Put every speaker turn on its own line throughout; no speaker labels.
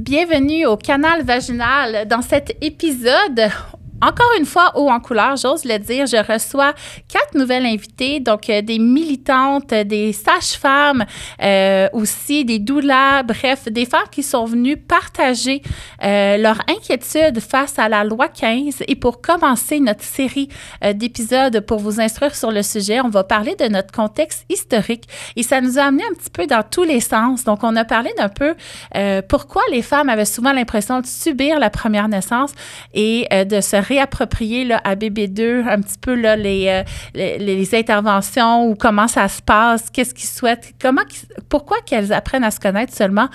Bienvenue au Canal Vaginal. Dans cet épisode, encore une fois, haut en couleur, j'ose le dire, je reçois 4 nouvelles invitées, donc des militantes, des sages-femmes, aussi des doulas, bref, des femmes qui sont venues partager leur inquiétude face à la loi 15. Et pour commencer notre série d'épisodes pour vous instruire sur le sujet, on va parler de notre contexte historique et ça nous a amené un petit peu dans tous les sens. Donc, on a parlé d'un peu pourquoi les femmes avaient souvent l'impression de subir la première naissance et de se réapproprier là, à bébé 2 un petit peu là, les interventions ou comment ça se passe, qu'est-ce qu'ils souhaitent, pourquoi qu'elles apprennent à se connaître seulement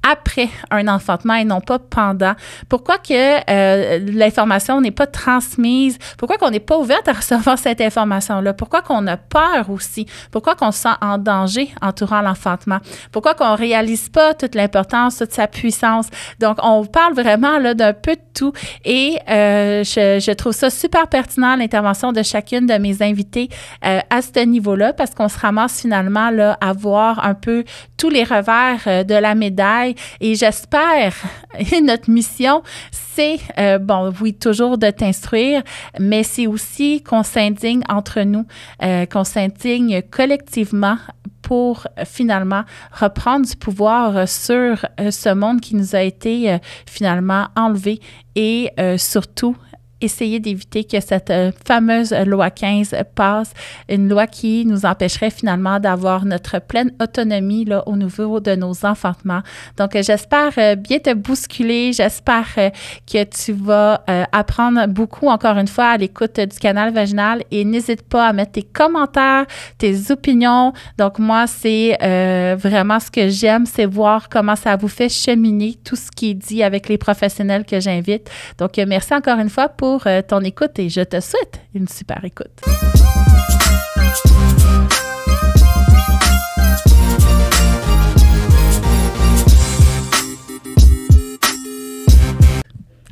après un enfantement et non pas pendant. Pourquoi que l'information n'est pas transmise? Pourquoi qu'on n'est pas ouverte à recevoir cette information-là? Pourquoi qu'on a peur aussi? Pourquoi qu'on se sent en danger entourant l'enfantement? Pourquoi qu'on ne réalise pas toute l'importance, toute sa puissance? Donc, on parle vraiment là, d'un peu de tout et je trouve ça super pertinent, l'intervention de chacune de mes invités à ce niveau-là parce qu'on se ramasse finalement là, à voir un peu tous les revers de la médaille. Et j'espère, et notre mission, c'est, oui, toujours de t'instruire, mais c'est aussi qu'on s'indigne entre nous, qu'on s'indigne collectivement pour finalement reprendre du pouvoir sur ce monde qui nous a été finalement enlevé et surtout essayer d'éviter que cette fameuse loi 15 passe, une loi qui nous empêcherait finalement d'avoir notre pleine autonomie là, au niveau de nos enfantements. Donc, j'espère bien te bousculer, j'espère que tu vas apprendre beaucoup, encore une fois, à l'écoute du Canal Vaginal et n'hésite pas à mettre tes commentaires, tes opinions. Donc, moi, c'est vraiment ce que j'aime, c'est voir comment ça vous fait cheminer tout ce qui est dit avec les professionnels que j'invite. Donc, merci encore une fois pour ton écoute et je te souhaite une super écoute.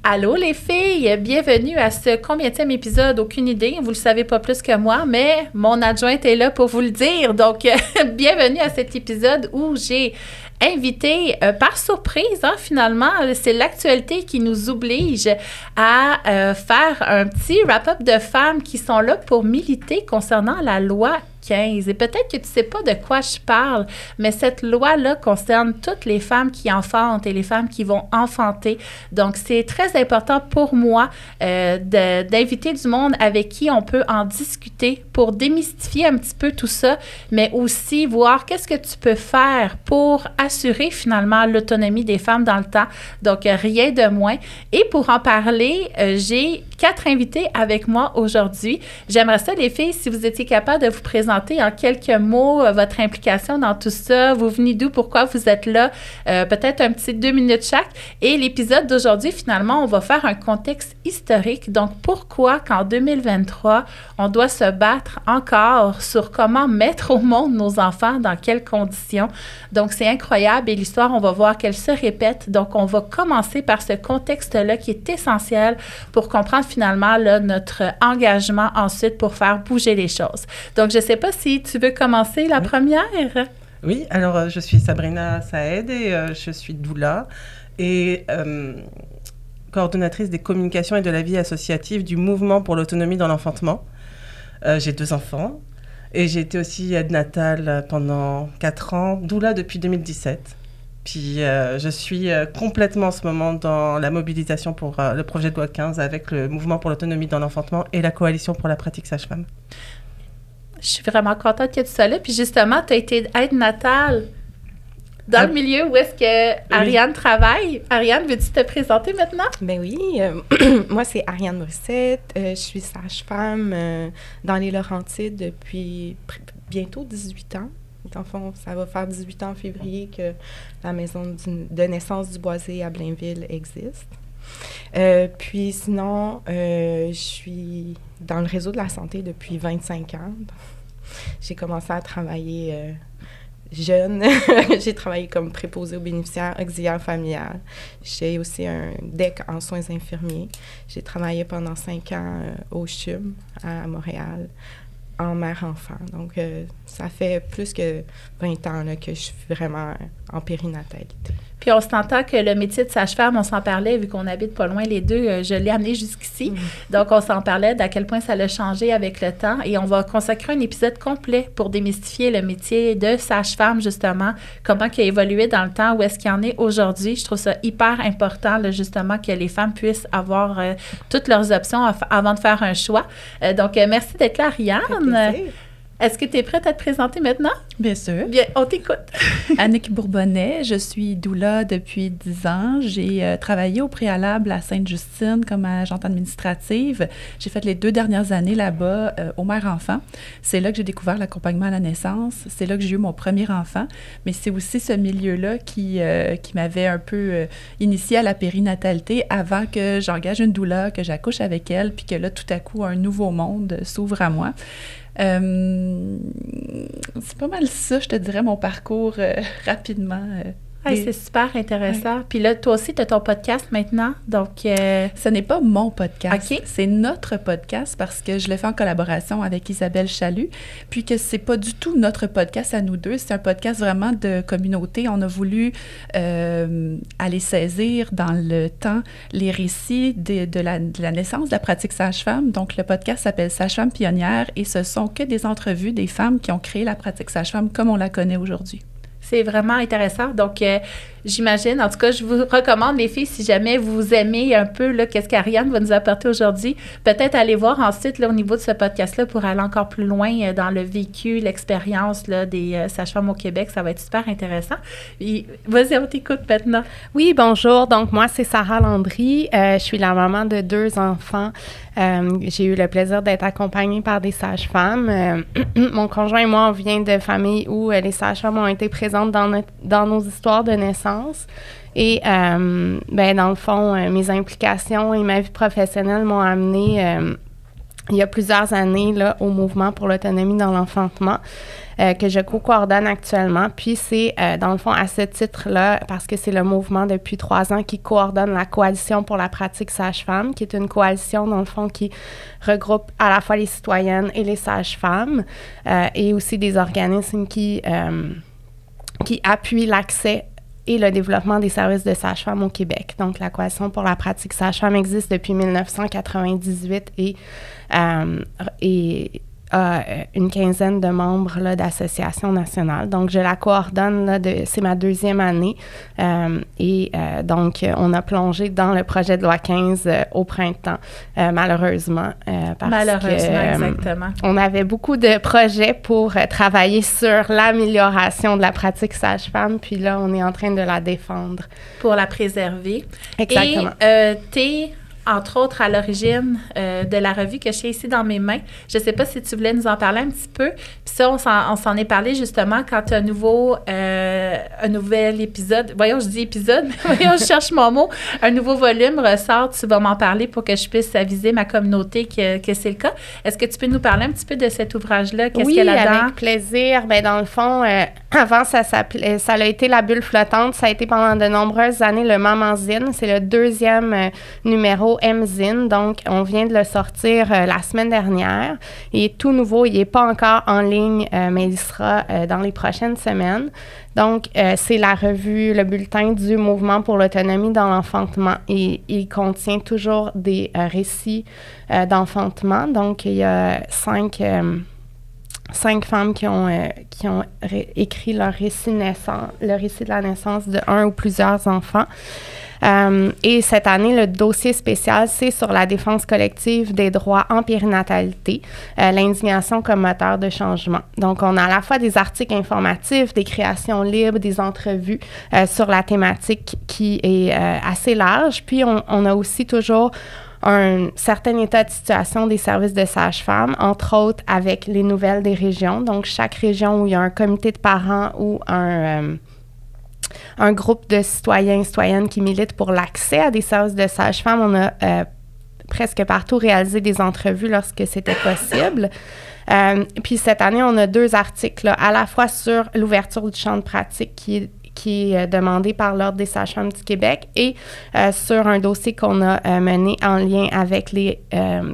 Allô les filles, bienvenue à ce combienième épisode, aucune idée, vous le savez pas plus que moi, mais mon adjointe est là pour vous le dire. Donc, bienvenue à cet épisode où j'ai invité par surprise, finalement, c'est l'actualité qui nous oblige à faire un petit wrap-up de femmes qui sont là pour militer concernant la loi 15. Et peut-être que tu ne sais pas de quoi je parle, mais cette loi-là concerne toutes les femmes qui enfantent et les femmes qui vont enfanter. Donc, c'est très important pour moi d'inviter du monde avec qui on peut en discuter pour démystifier un petit peu tout ça, mais aussi voir qu'est-ce que tu peux faire pour assurer finalement l'autonomie des femmes dans le temps. Donc, rien de moins. Et pour en parler, j'ai 4 invités avec moi aujourd'hui. J'aimerais ça, les filles, si vous étiez capables de vous présenter en quelques mots votre implication dans tout ça. Vous venez d'où? Pourquoi vous êtes là? Peut-être un petit 2 minutes chaque. Et l'épisode d'aujourd'hui, finalement, on va faire un contexte historique. Donc, pourquoi qu'en 2023, on doit se battre encore sur comment mettre au monde nos enfants, dans quelles conditions. Donc, c'est incroyable et l'histoire, on va voir qu'elle se répète. Donc, on va commencer par ce contexte-là qui est essentiel pour comprendre finalement là, notre engagement ensuite pour faire bouger les choses. Donc, je ne sais pas si tu veux commencer la première.
Oui, alors je suis Sabrina Saed et je suis doula et coordonnatrice des communications et de la vie associative du mouvement pour l'autonomie dans l'enfantement. J'ai 2 enfants et j'ai été aussi aide natale pendant 4 ans, doula depuis 2017. Puis je suis complètement en ce moment dans la mobilisation pour le projet de loi 15 avec le mouvement pour l'autonomie dans l'enfantement et la coalition pour la pratique sage-femme.
Je suis vraiment contente que tu sois là. Puis justement, tu as été aide natale dans le milieu où est-ce que Ariane travaille. Ariane, veux-tu te présenter maintenant?
Ben oui. Moi, c'est Ariane Brissette. Je suis sage-femme dans les Laurentides depuis bientôt 18 ans. Dans le fond, ça va faire 18 ans en février que la maison de naissance du Boisé à Blainville existe. Puis sinon, je suis dans le réseau de la santé depuis 25 ans. J'ai commencé à travailler jeune. J'ai travaillé comme préposée aux bénéficiaires, auxiliaire familial. J'ai aussi un DEC en soins infirmiers. J'ai travaillé pendant 5 ans au CHUM à Montréal. en mère-enfant. Donc, ça fait plus que 20 ans là, que je suis vraiment en périnatalité.
Puis on s'entend que le métier de sage-femme, on s'en parlait, vu qu'on habite pas loin les deux, je l'ai amené jusqu'ici. Donc, on s'en parlait d'à quel point ça l'a changé avec le temps. Et on va consacrer un épisode complet pour démystifier le métier de sage-femme, justement, comment il a évolué dans le temps, où est-ce qu'il en est aujourd'hui. Je trouve ça hyper important, là, justement, que les femmes puissent avoir toutes leurs options avant de faire un choix. Donc, merci d'être là, Ariane. Est-ce que tu es prête à te présenter maintenant?
Bien sûr.
Bien, on t'écoute.
Annick Bourbonnais, je suis doula depuis 10 ans. J'ai travaillé au préalable à Sainte-Justine comme agente administrative. J'ai fait les 2 dernières années là-bas au mère-enfant. C'est là que j'ai découvert l'accompagnement à la naissance. C'est là que j'ai eu mon premier enfant. Mais c'est aussi ce milieu-là qui m'avait un peu initiée à la périnatalité avant que j'engage une doula, que j'accouche avec elle, puis que là, tout à coup, un nouveau monde s'ouvre à moi. C'est pas mal ça, je te dirais, mon parcours rapidement.
C'est super intéressant. Puis là, toi aussi, tu as ton podcast maintenant, donc...
Ce n'est pas mon podcast,
OK.
C'est notre podcast parce que je le fais en collaboration avec Isabelle Chalut, puis que c'est pas du tout notre podcast à nous deux, c'est un podcast vraiment de communauté. On a voulu aller saisir dans le temps les récits de la naissance de la pratique sage-femme. Donc, le podcast s'appelle Sage-femme pionnière et ce sont que des entrevues des femmes qui ont créé la pratique sage-femme comme on la connaît aujourd'hui.
C'est vraiment intéressant. Donc, j'imagine, en tout cas, je vous recommande, les filles, si jamais vous aimez un peu là, qu'est-ce qu'Ariane va nous apporter aujourd'hui, peut-être aller voir ensuite là, au niveau de ce podcast-là pour aller encore plus loin dans le vécu, l'expérience là, des sages-femmes au Québec. Ça va être super intéressant. Et, vas-y, on t'écoute maintenant.
Oui, bonjour. Donc, moi, c'est Sarah Landry. Je suis la maman de 2 enfants. J'ai eu le plaisir d'être accompagnée par des sages-femmes. Mon conjoint et moi, on vient de familles où les sages-femmes ont été présentes dans nos histoires de naissance. Et, dans le fond, mes implications et ma vie professionnelle m'ont amenée il y a plusieurs années là, au mouvement pour l'autonomie dans l'enfantement que je co-coordonne actuellement. Puis c'est, dans le fond, à ce titre-là, parce que c'est le mouvement depuis 3 ans qui coordonne la Coalition pour la pratique sage-femme, qui est une coalition, dans le fond, qui regroupe à la fois les citoyennes et les sages-femmes et aussi des organismes qui appuient l'accès et le développement des services de sage-femme au Québec. Donc, la Coalition pour la pratique sage-femme existe depuis 1998 et a une quinzaine de membres là, d'associations nationales. Donc, je la coordonne, là, c'est ma 2e année. Donc, on a plongé dans le projet de loi 15 au printemps, malheureusement.
Exactement.
On avait beaucoup de projets pour travailler sur l'amélioration de la pratique sage-femme, puis là, on est en train de la défendre.
Pour la préserver.
Exactement.
Et t'es entre autres, à l'origine de la revue que j'ai ici dans mes mains. Je ne sais pas si tu voulais nous en parler un petit peu. Puis ça, on s'en est parlé justement quand un nouvel épisode, voyons, je dis épisode, mais voyons, je cherche mon mot, un nouveau volume ressort, tu vas m'en parler pour que je puisse aviser ma communauté que c'est le cas. Est-ce que tu peux nous parler un petit peu de cet ouvrage-là? Qu'est-ce qu'il y a là-dedans?
Oui, avec plaisir. Bien, dans le fond, avant, ça a été La Bulle flottante. Ça a été pendant de nombreuses années le Mamanzine. C'est le 2e numéro M-Zine. Donc, on vient de le sortir la semaine dernière. Il est tout nouveau. Il n'est pas encore en ligne, mais il sera dans les prochaines semaines. Donc, c'est la revue, le bulletin du Mouvement pour l'autonomie dans l'enfantement. Et il contient toujours des récits d'enfantement. Donc, il y a 5 femmes qui ont écrit leur récit de la naissance de un ou plusieurs enfants. Et cette année, le dossier spécial, c'est sur la défense collective des droits en périnatalité, l'indignation comme moteur de changement. Donc, on a à la fois des articles informatifs, des créations libres, des entrevues sur la thématique qui est assez large. Puis, on a aussi toujours un certain état de situation des services de sage-femme, entre autres avec les nouvelles des régions. Donc, chaque région où il y a un comité de parents ou un groupe de citoyens et citoyennes qui militent pour l'accès à des services de sage-femme, on a presque partout réalisé des entrevues lorsque c'était possible. Puis cette année, on a 2 articles, là, à la fois sur l'ouverture du champ de pratique qui qui est demandé par l'Ordre des sages-femmes du Québec et sur un dossier qu'on a mené en lien avec les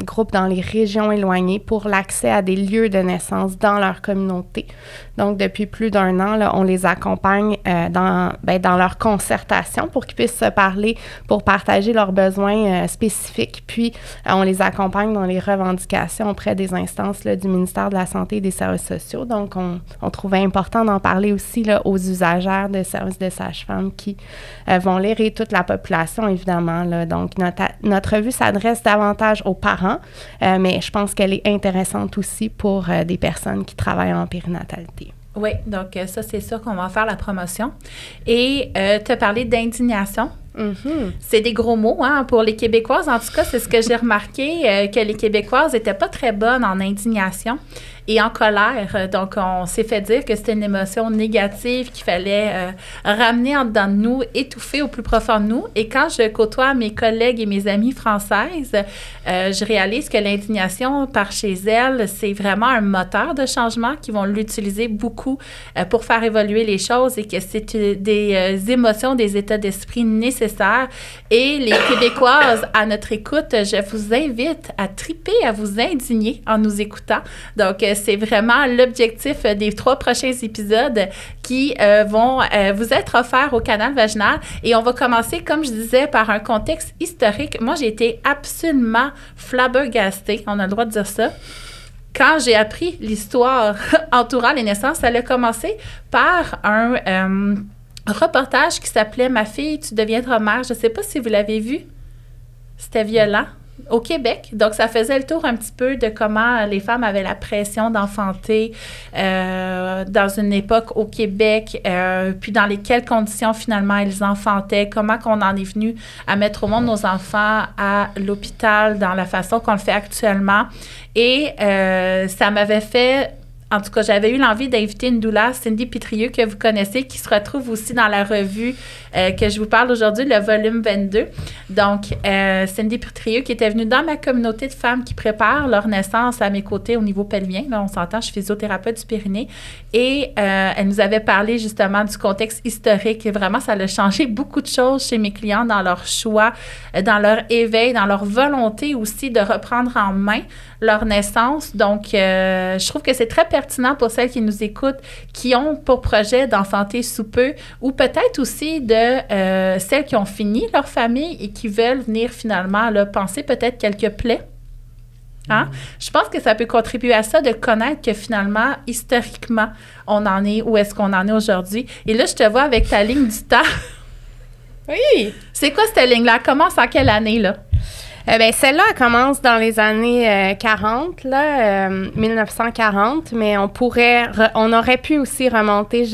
groupes dans les régions éloignées pour l'accès à des lieux de naissance dans leur communauté. Donc, depuis plus d'1 an, là, on les accompagne dans leur concertation pour qu'ils puissent se parler, pour partager leurs besoins spécifiques. Puis, on les accompagne dans les revendications auprès des instances là, du ministère de la Santé et des Services sociaux. Donc, on trouvait important d'en parler aussi là, aux usagères de services de sages-femmes qui vont lire et toute la population, évidemment. Là. Donc, notre revue s'adresse davantage aux parents, mais je pense qu'elle est intéressante aussi pour des personnes qui travaillent en périnatalité.
Oui, donc ça, c'est sûr qu'on va faire la promotion. Et tu as parlé d'indignation. Mm-hmm. C'est des gros mots hein, pour les Québécoises. En tout cas, c'est ce que j'ai remarqué, que les Québécoises n'étaient pas très bonnes en indignation et en colère. Donc, on s'est fait dire que c'était une émotion négative qu'il fallait ramener en dedans de nous, étouffer au plus profond de nous. Et quand je côtoie mes collègues et mes amies françaises, je réalise que l'indignation par chez elles, c'est vraiment un moteur de changement, qu'ils vont l'utiliser beaucoup pour faire évoluer les choses et que c'est des émotions, des états d'esprit nécessaires. Et les Québécoises, à notre écoute, je vous invite à triper, à vous indigner en nous écoutant. Donc, c'est vraiment l'objectif des 3 prochains épisodes qui vont vous être offerts au Canal Vaginal. Et on va commencer, comme je disais, par un contexte historique. Moi, j'ai été absolument flabbergastée, on a le droit de dire ça. Quand j'ai appris l'histoire entourant les naissances, ça a commencé par un reportage qui s'appelait « Ma fille, tu deviendras mère ». Je ne sais pas si vous l'avez vu. C'était violent. Au Québec. Donc, ça faisait le tour un petit peu de comment les femmes avaient la pression d'enfanter dans une époque au Québec, puis dans quelles conditions, finalement, elles enfantaient, comment qu'on en est venu à mettre au monde nos enfants à l'hôpital dans la façon qu'on le fait actuellement. Et ça m'avait fait... En tout cas, j'avais eu l'envie d'inviter une doula, Cindy Pitrieux, que vous connaissez, qui se retrouve aussi dans la revue que je vous parle aujourd'hui, le volume 22. Donc, Cindy Pitrieux, qui était venue dans ma communauté de femmes qui préparent leur naissance à mes côtés au niveau pelvien. Là, on s'entend, je suis physiothérapeute du périnée. Et elle nous avait parlé justement du contexte historique. Et vraiment, ça a changé beaucoup de choses chez mes clients dans leur choix, dans leur éveil, dans leur volonté aussi de reprendre en main leur naissance. Donc, je trouve que c'est très pertinent pour celles qui nous écoutent, qui ont pour projet d'enfanter sous peu, ou peut-être aussi de celles qui ont fini leur famille et qui veulent venir finalement là, penser peut-être quelques plaies. Hein? Je pense que ça peut contribuer à ça, de connaître que finalement, historiquement, on en est où est-ce qu'on en est aujourd'hui. Et là, je te vois avec ta ligne du temps.
Oui!
C'est quoi cette ligne-là? Elle commence en quelle année, là?
Celle-là, elle commence dans les années 40, là, 1940, mais on aurait pu aussi remonter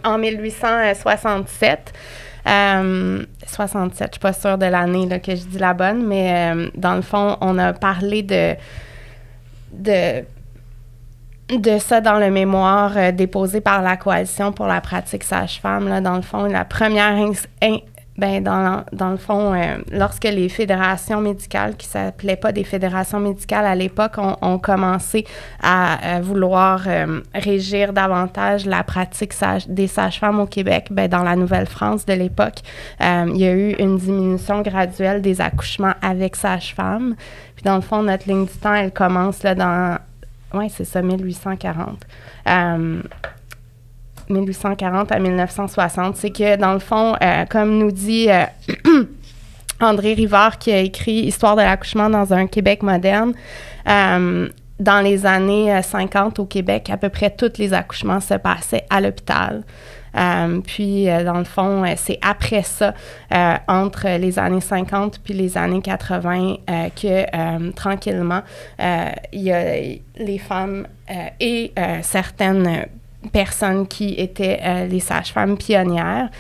en 1867. 67, je suis pas sûre de l'année là, que je dis la bonne, mais dans le fond, on a parlé de ça dans le mémoire déposé par la Coalition pour la pratique sage-femme. Là, dans le fond, la première dans le fond, lorsque les fédérations médicales, qui ne s'appelaient pas des fédérations médicales à l'époque, ont commencé à vouloir régir davantage la pratique des sages-femmes au Québec, dans la Nouvelle-France de l'époque, il y a eu une diminution graduelle des accouchements avec sages-femmes. Puis dans le fond, notre ligne du temps, elle commence là dans... Oui, c'est ça, 1840. 1840 à 1960, c'est que, dans le fond, comme nous dit André Rivard, qui a écrit « Histoire de l'accouchement dans un Québec moderne », dans les années 50 au Québec, à peu près tous les accouchements se passaient à l'hôpital. Puis, dans le fond, c'est après ça, entre les années 50 puis les années 80, que tranquillement, il y a les femmes et certaines personnes qui étaient les sages-femmes pionnières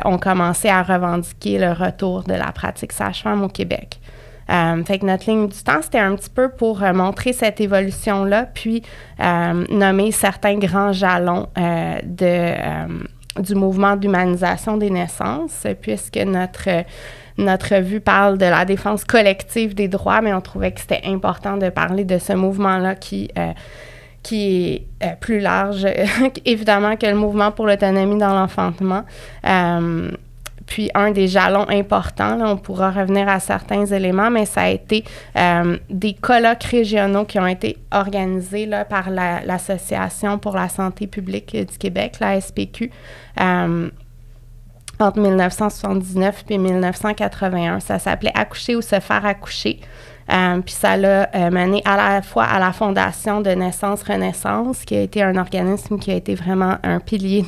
ont commencé à revendiquer le retour de la pratique sage-femme au Québec. Fait que notre ligne du temps, c'était un petit peu pour montrer cette évolution-là, puis nommer certains grands jalons du mouvement d'humanisation des naissances, puisque notre revue parle de la défense collective des droits, mais on trouvait que c'était important de parler de ce mouvement-là qui qui est plus large, évidemment, que le mouvement pour l'autonomie dans l'enfantement. Puis, un des jalons importants, là, on pourra revenir à certains éléments, mais ça a été des colloques régionaux qui ont été organisés là, par l'Association pour la santé publique du Québec, la SPQ, entre 1979 et 1981. Ça s'appelait « Accoucher ou se faire accoucher ». Puis ça l'a mené à la fois à la Fondation de Naissance-Renaissance, qui a été un organisme qui a été vraiment un pilier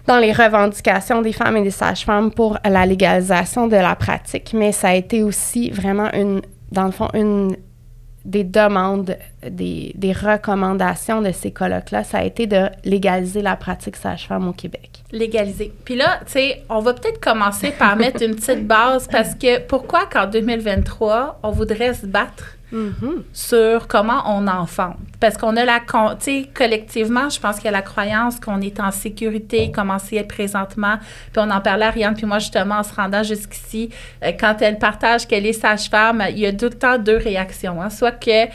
dans les revendications des femmes et des sages-femmes pour la légalisation de la pratique, mais ça a été aussi vraiment dans le fond, des demandes, des recommandations de ces colloques-là, ça a été de légaliser la pratique sage-femme au Québec.
Légaliser. Puis là, tu sais, on va peut-être commencer par mettre une petite base, parce que pourquoi qu'en 2023, on voudrait se battre sur comment on enfante? Parce qu'on a tu sais, collectivement, je pense qu'il y a la croyance qu'on est en sécurité, comme c'est présentement. Puis on en parlait, Ariane, puis moi, justement, en se rendant jusqu'ici, quand elle partage qu'elle est sage-femme, il y a tout le temps deux réactions. Hein? Soit que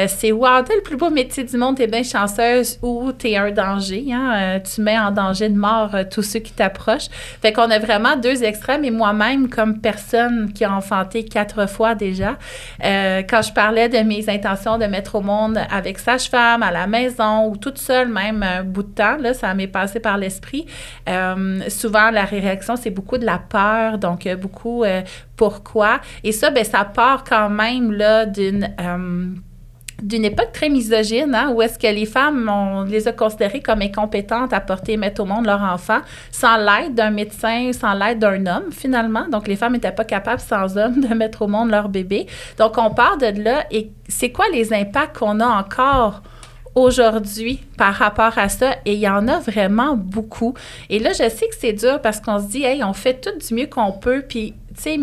c'est « Wow, t'es le plus beau métier du monde, t'es bien chanceuse » ou « T'es un danger, hein? Tu mets en danger de mort tous ceux qui t'approchent. » Fait qu'on a vraiment deux extrêmes. Et moi-même, comme personne qui a enfanté 4 fois déjà, quand je parlais de mes intentions de mettre au monde avec sage-femme, à la maison ou toute seule, même un bout de temps, là, ça m'est passé par l'esprit. Souvent, la réaction, c'est beaucoup de la peur, donc beaucoup pourquoi. Et ça, bien, ça part quand même là d'une époque très misogyne, hein, où est-ce que les femmes, on les a considérées comme incompétentes à porter et mettre au monde leur enfant, sans l'aide d'un médecin, sans l'aide d'un homme, finalement. Donc, les femmes n'étaient pas capables, sans homme, de mettre au monde leur bébé. Donc, on part de là. Et c'est quoi les impacts qu'on a encore aujourd'hui par rapport à ça? Et il y en a vraiment beaucoup. Et là, je sais que c'est dur parce qu'on se dit, hey, on fait tout du mieux qu'on peut. Puis, tu sais,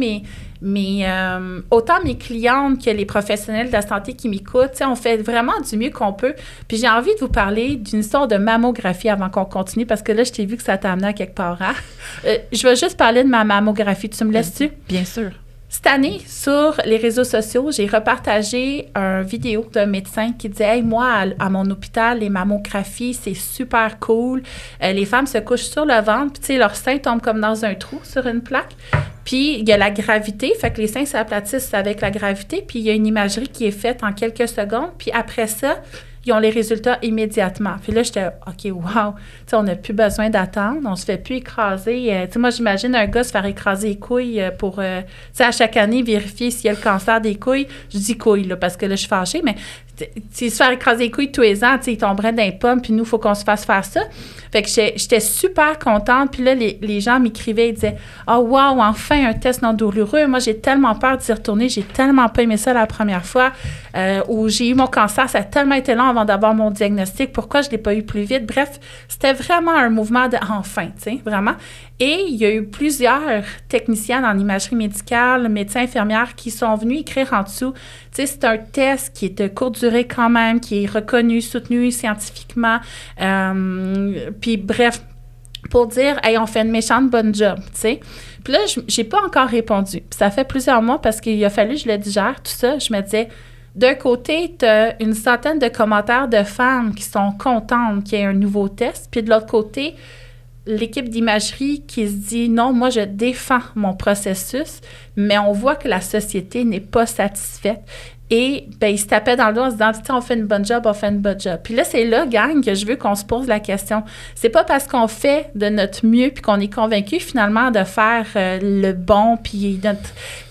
autant mes clientes que les professionnels de la santé qui m'écoutent, on fait vraiment du mieux qu'on peut. Puis j'ai envie de vous parler d'une histoire de mammographie avant qu'on continue, parce que là, je t'ai vu que ça t'a amené à quelque part. Hein? Je vais juste parler de ma mammographie. Tu me laisses-tu?
Bien sûr.
Cette année, sur les réseaux sociaux, j'ai repartagé une vidéo d'un médecin qui disait « Hey, moi, à mon hôpital, les mammographies, c'est super cool. Les femmes se couchent sur le ventre, puis tu sais, leurs seins tombent comme dans un trou sur une plaque. Puis, il y a la gravité, fait que les seins s'aplatissent avec la gravité, puis il y a une imagerie qui est faite en quelques secondes, puis après ça, ils ont les résultats immédiatement. Puis là, j'étais, OK, wow, tu sais, on n'a plus besoin d'attendre, on se fait plus écraser. Tu sais, moi, j'imagine un gars se faire écraser les couilles pour, tu sais, à chaque année, vérifier s'il y a le cancer des couilles. Je dis couilles, là, parce que là, je suis fâchée, mais se faire écraser les couilles tous les ans, tu sais, ils tomberaient dans les pommes, puis nous, il faut qu'on se fasse faire ça. Fait que j'étais super contente. Puis là, les gens m'écrivaient, ils disaient « Oh, wow, enfin, un test non douloureux. Moi, j'ai tellement peur d'y retourner. J'ai tellement pas aimé ça la première fois. Où j'ai eu mon cancer, ça a tellement été long avant d'avoir mon diagnostic. Pourquoi je l'ai pas eu plus vite? » Bref, c'était vraiment un mouvement de « enfin », tu sais, vraiment. Et il y a eu plusieurs techniciens en imagerie médicale, médecins, infirmières, qui sont venus écrire en dessous. Tu sais, c'est un test qui est de courte durée quand même, qui est reconnu, soutenu scientifiquement. Puis bref, pour dire, hey, on fait une méchante bonne job, tu sais. Puis là, j'ai pas encore répondu. Puis ça fait plusieurs mois parce qu'il a fallu que je le digère, tout ça. Je me disais, d'un côté, tu as une centaine de commentaires de femmes qui sont contentes qu'il y ait un nouveau test. Puis de l'autre côté, l'équipe d'imagerie qui se dit, non, moi, je défends mon processus, mais on voit que la société n'est pas satisfaite. Et bien, ils se tapaient dans le dos en se disant, on fait une bonne job, on fait une bonne job. Puis là, c'est là, gang, que je veux qu'on se pose la question. C'est pas parce qu'on fait de notre mieux puis qu'on est convaincu, finalement, de faire le bon. Puis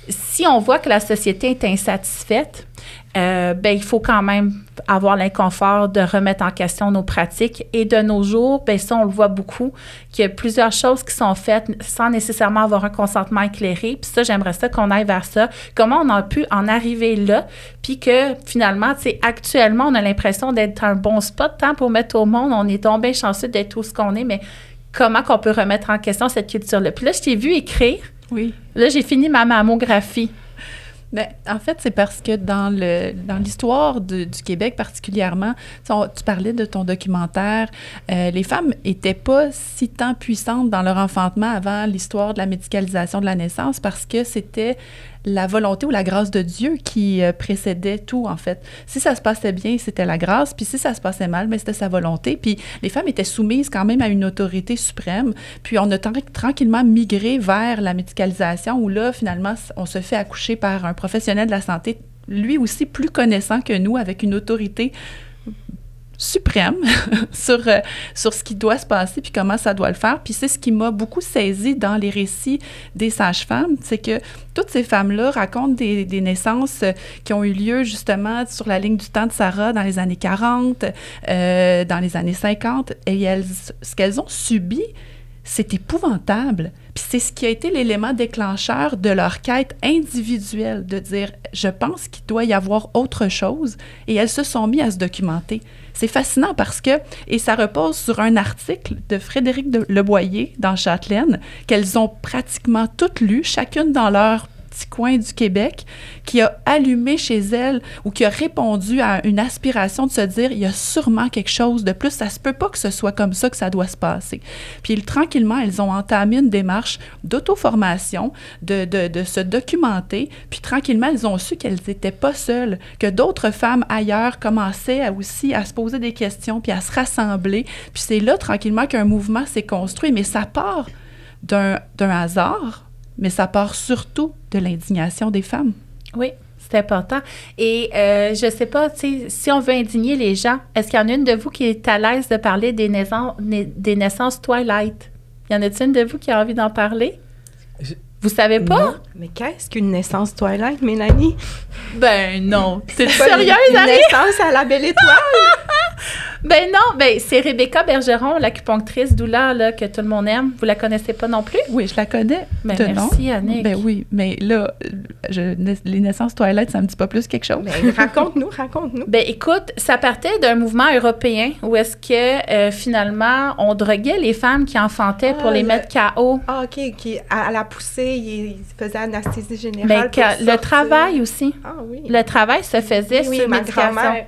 si on voit que la société est insatisfaite, ben, il faut quand même avoir l'inconfort de remettre en question nos pratiques. Et de nos jours, ben, ça, on le voit beaucoup, qu'il y a plusieurs choses qui sont faites sans nécessairement avoir un consentement éclairé. Puis ça, j'aimerais ça qu'on aille vers ça. Comment on a pu en arriver là? Puis que finalement, tu sais, actuellement, on a l'impression d'être un bon spot pour mettre au monde. On est donc bien chanceux d'être tout ce qu'on est, mais comment qu'on peut remettre en question cette culture-là? Puis là, je t'ai vu écrire.
Oui.
Là, j'ai fini ma mammographie.
Bien, en fait, c'est parce que dans l'histoire du Québec particulièrement, tu parlais de ton documentaire, les femmes n'étaient pas si tant puissantes dans leur enfantement avant l'histoire de la médicalisation de la naissance parce que c'était la volonté ou la grâce de Dieu qui précédait tout, en fait. Si ça se passait bien, c'était la grâce, puis si ça se passait mal, bien, c'était sa volonté. Puis les femmes étaient soumises quand même à une autorité suprême. Puis on a tranquillement migré vers la médicalisation, où là, finalement, on se fait accoucher par un professionnel de la santé, lui aussi plus connaissant que nous, avec une autorité suprême sur ce qui doit se passer puis comment ça doit le faire. Puis c'est ce qui m'a beaucoup saisi dans les récits des sages-femmes, c'est que toutes ces femmes-là racontent des naissances qui ont eu lieu justement sur la ligne du temps de Sarah dans les années 40, dans les années 50, et ce qu'elles ont subi, c'est épouvantable. Puis c'est ce qui a été l'élément déclencheur de leur quête individuelle, de dire « je pense qu'il doit y avoir autre chose », et elles se sont mises à se documenter. C'est fascinant parce que, et ça repose sur un article de Frédéric Leboyer dans Châtelaine, qu'elles ont pratiquement toutes lu, chacune dans leur petit coin du Québec, qui a allumé chez elles ou qui a répondu à une aspiration de se dire il y a sûrement quelque chose de plus, ça se peut pas que ce soit comme ça que ça doit se passer. Puis tranquillement, elles ont entamé une démarche d'auto-formation, de se documenter, puis tranquillement, elles ont su qu'elles n'étaient pas seules, que d'autres femmes ailleurs commençaient aussi à se poser des questions, puis à se rassembler. Puis c'est là, tranquillement, qu'un mouvement s'est construit, mais ça part d'un hasard, mais ça part surtout de l'indignation des femmes.
Oui, c'est important. Et je ne sais pas, si on veut indigner les gens, est-ce qu'il y en a une de vous qui est à l'aise de parler des naissances Twilight? Y en a-t-il une de vous qui a envie d'en parler? Vous savez pas?
Non. Mais qu'est-ce qu'une naissance Twilight, Mélanie?
Ben non. C'est
pas
sérieuse,
une naissance à la belle étoile?
Ben non, ben c'est Rebecca Bergeron, l'acupunctrice doula là, que tout le monde aime. Vous la connaissez pas non plus?
Oui, je la connais.
Ben merci, Annick.
Ben oui, mais là, les naissances Twilight, ça me dit pas plus quelque chose.
Ben, raconte-nous.
Ben écoute, ça partait d'un mouvement européen où est-ce que finalement, on droguait les femmes qui enfantaient pour les mettre KO.
Ah, OK, qui à la poussée, il faisait anesthésie générale.
Ben, le travail aussi.
Ah oui.
Le travail se faisait sur
ma
médication.
grand-mère.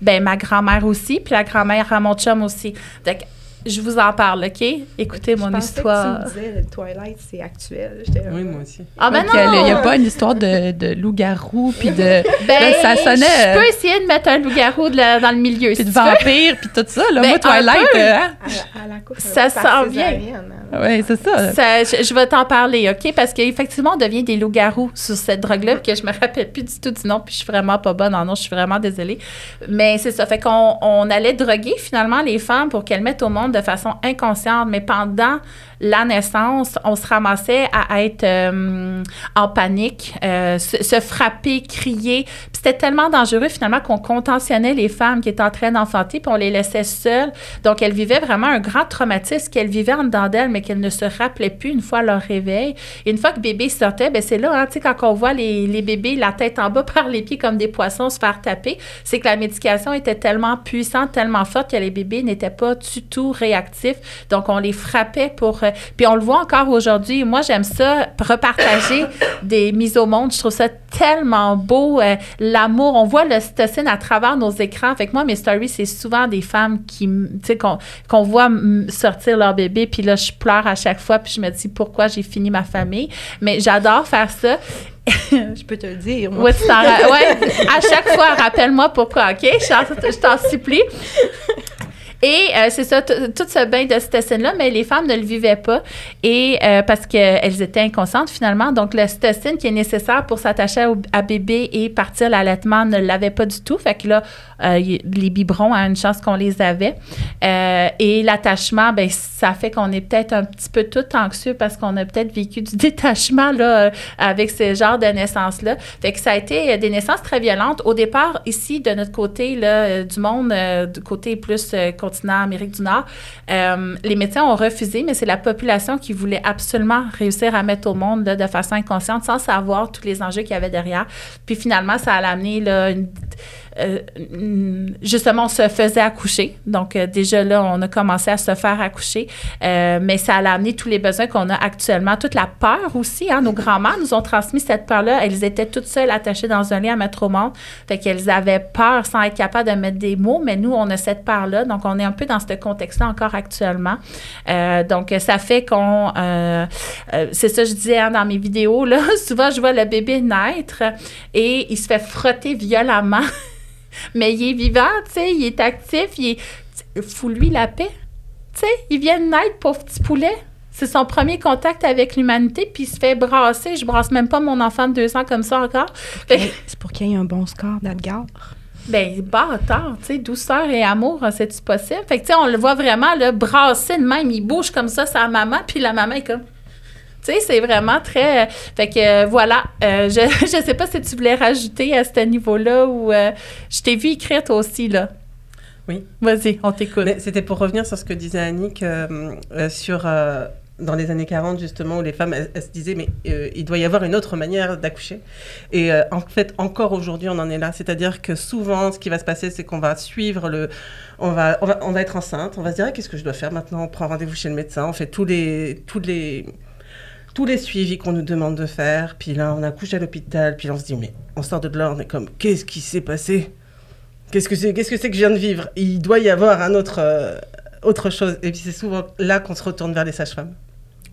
Ben ma grand-mère aussi, puis la grand-mère à mon chum aussi. Donc, je vous en parle, OK? Écoutez mon histoire.
Que tu me disais, le Twilight, c'est actuel.
Oui, moi aussi.
Ah, ben non!
Il n'y a pas une histoire de loup-garou, puis de...
Ben,
là, ça sonnait...
Je peux essayer de mettre un loup-garou dans le milieu,
puis de vampire, puis tout ça. Là,
ben,
moi, Twilight...
À la coupe,
ça s'en vient.
Oui, c'est ça.
Je vais t'en parler, OK? Parce qu'effectivement, on devient des loups-garous sur cette drogue-là, puis que je me rappelle plus du tout du nom, puis je suis vraiment pas bonne en nom, je suis vraiment désolée. Mais c'est ça. Fait qu'on allait droguer, finalement, les femmes pour qu'elles mettent au monde de façon inconsciente. Mais pendant la naissance, on se ramassait à être en panique, se frapper, crier. Puis c'était tellement dangereux, finalement, qu'on contentionnait les femmes qui étaient en train d'enfanter, puis on les laissait seules. Donc, elles vivaient vraiment un grand traumatisme qu'elles vivaient en dedans d'elles, mais qu'elles ne se rappelaient plus une fois leur réveil. Et une fois que bébé sortait, bien, c'est là, hein, tu sais, quand on voit les bébés, la tête en bas par les pieds comme des poissons se faire taper, c'est que la médication était tellement puissante, tellement forte que les bébés n'étaient pas du tout réactifs. Donc, on les frappait pour... puis on le voit encore aujourd'hui. Moi, j'aime ça, repartager des mises au monde. Je trouve ça tellement beau. L'amour, on voit l'ocytocine à travers nos écrans. Fait que moi, mes stories, c'est souvent des femmes qui, tu sais, qu'on voit sortir leur bébé, puis là, je pleure à chaque fois, puis je me dis pourquoi j'ai fini ma famille. Mais j'adore faire ça.
Je peux te le dire, moi.
Ouais, à chaque fois, rappelle-moi pourquoi, OK? Je t'en supplie. Et c'est ça, tout ce bain d'ocytocine-là, mais les femmes ne le vivaient pas et parce qu'elles étaient inconscientes finalement. Donc, l'ocytocine qui est nécessaire pour s'attacher à bébé et partir l'allaitement ne l'avait pas du tout. Fait que là, les biberons, hein, une chance qu'on les avait. Et l'attachement, ben ça fait qu'on est peut-être un petit peu tout anxieux parce qu'on a peut-être vécu du détachement là, avec ce genre de naissance-là. Fait que ça a été des naissances très violentes. Au départ, ici, de notre côté là, du monde, du côté plus continent Amérique du Nord, les médecins ont refusé, mais c'est la population qui voulait absolument réussir à mettre au monde là, de façon inconsciente sans savoir tous les enjeux qu'il y avait derrière. Puis finalement, ça a amené là, justement, on se faisait accoucher. Donc, déjà là, on a commencé à se faire accoucher. Mais ça a amené tous les besoins qu'on a actuellement. Toute la peur aussi. Nos grands-mères nous ont transmis cette peur-là. Elles étaient toutes seules attachées dans un lit à mettre au monde. Fait qu'elles avaient peur sans être capables de mettre des mots. Mais nous, on a cette peur-là. Donc, on est un peu dans ce contexte-là encore actuellement. Donc, ça fait qu'on... c'est ça, je disais dans mes vidéos, là. Souvent, je vois le bébé naître et il se fait frotter violemment. Mais il est vivant, tu sais, il est actif, fous-lui la paix. Tu sais, il vient de naître, pauvre petit poulet. C'est son premier contact avec l'humanité, puis il se fait brasser. Je brasse même pas mon enfant de 2 ans comme ça encore.
C'est pour qu'il y ait un bon score d'Edgar.
Ben, bâtard, tu sais, douceur et amour, c'est-tu possible? Fait que, tu sais, on le voit vraiment, là, brasser de même, il bouge comme ça, sa maman, puis la maman est comme... Tu sais, c'est vraiment très... fait que, voilà, je sais pas si tu voulais rajouter à ce niveau-là ou... je t'ai vu écrire toi aussi, là.
Oui.
Vas-y, on t'écoute.
Mais c'était pour revenir sur ce que disait Annick sur... dans les années 40, justement, où les femmes, elles se disaient, mais il doit y avoir une autre manière d'accoucher. Et en fait, encore aujourd'hui, on en est là. C'est-à-dire que souvent, ce qui va se passer, c'est qu'on va suivre on va être enceinte, on va se dire, qu'est-ce que je dois faire maintenant? On prend rendez-vous chez le médecin, on fait tous les suivis qu'on nous demande de faire. Puis là, on accouche à l'hôpital. Puis là, on se dit, mais on sort de là, on est comme, qu'est-ce qui s'est passé? Qu'est-ce que c'est que je viens de vivre? Il doit y avoir autre chose. Et puis c'est souvent là qu'on se retourne vers les sages-femmes.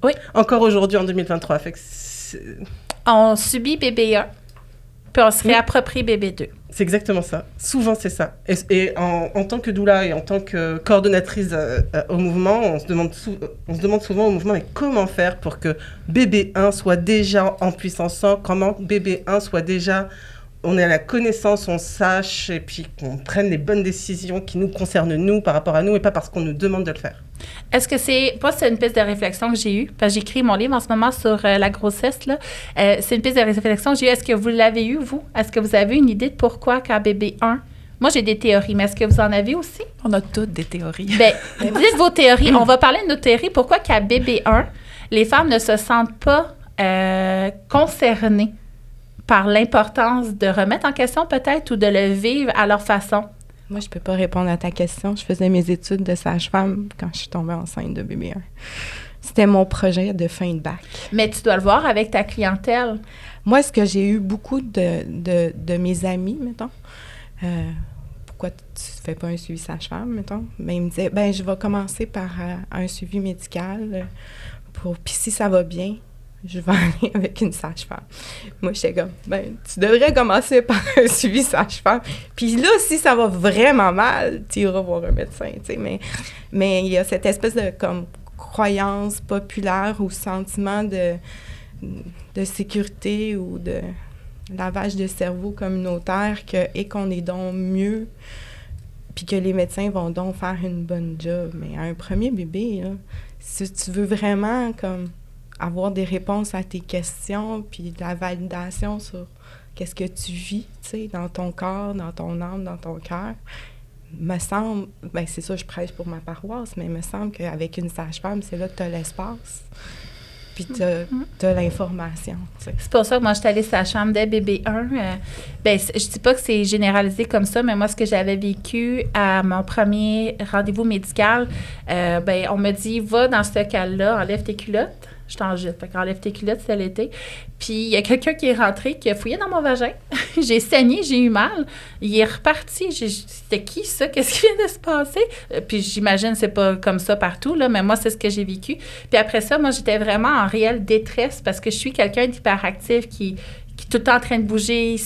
Oui.
Encore aujourd'hui, en 2023. Fait que
on subit bébé 1, puis on se réapproprie bébé 2.
C'est exactement ça. Souvent, c'est ça. Et en tant que doula et en tant que coordonnatrice au mouvement, on se demande souvent au mouvement, mais comment faire pour que bébé 1 soit déjà en puissance 100? Comment bébé 1 soit déjà... on ait la connaissance, on sache, et puis qu'on prenne les bonnes décisions qui nous concernent, nous, par rapport à nous, et pas parce qu'on nous demande de le faire.
Est-ce que c'est une piste de réflexion que j'ai eue? Parce que j'écris mon livre en ce moment sur la grossesse, là. C'est une piste de réflexion que j'ai eue. Est-ce que vous l'avez eue, vous? Est-ce que vous avez une idée de pourquoi quand bébé 1? Moi, j'ai des théories, mais est-ce que vous en avez aussi?
On a toutes des théories.
Bien, dites vos théories. On va parler de nos théories. Pourquoi qu'à bébé 1, les femmes ne se sentent pas concernées par l'importance de remettre en question peut-être ou de le vivre à leur façon?
Moi, je peux pas répondre à ta question. Je faisais mes études de sage-femme quand je suis tombée enceinte de bébé 1. C'était mon projet de fin de bac.
Mais tu dois le voir avec ta clientèle.
Moi, ce que j'ai eu beaucoup de mes amis, mettons, pourquoi tu fais pas un suivi sage-femme, mettons? Ben, ils me disaient, ben je vais commencer par un suivi médical. Puis si ça va bien, je vais aller avec une sage-femme. Moi, j'étais comme, ben, tu devrais commencer par un suivi sage-femme. Puis là, si ça va vraiment mal, tu iras voir un médecin, tu sais. Mais il y a cette espèce de, comme, croyance populaire ou sentiment de sécurité ou de lavage de cerveau communautaire et qu'on est donc mieux, puis que les médecins vont donc faire une bonne job. Mais à un premier bébé, là, si tu veux vraiment, comme, avoir des réponses à tes questions, puis de la validation sur qu'est-ce que tu vis, tu sais, dans ton corps, dans ton âme, dans ton cœur, me semble, ben c'est ça, je prêche pour ma paroisse, mais il me semble qu'avec une sage-femme, c'est là que tu as l'espace, puis tu as l'information, tu sais.
C'est pour ça que moi, je suis allée sage-femme dès bébé 1. Ben, je dis pas que c'est généralisé comme ça, mais moi, ce que j'avais vécu à mon premier rendez-vous médical, ben, on me dit, va dans ce cas-là, enlève tes culottes. Je t'en jette. Fait qu'enlève tes culottes, c'était l'été. Puis il y a quelqu'un qui est rentré, qui a fouillé dans mon vagin. J'ai saigné, j'ai eu mal. Il est reparti. C'était qui, ça? Qu'est-ce qui vient de se passer? Puis j'imagine c'est pas comme ça partout, là, mais moi, c'est ce que j'ai vécu. Puis après ça, moi, j'étais vraiment en réelle détresse parce que je suis quelqu'un d'hyperactif qui est tout le temps en train de bouger.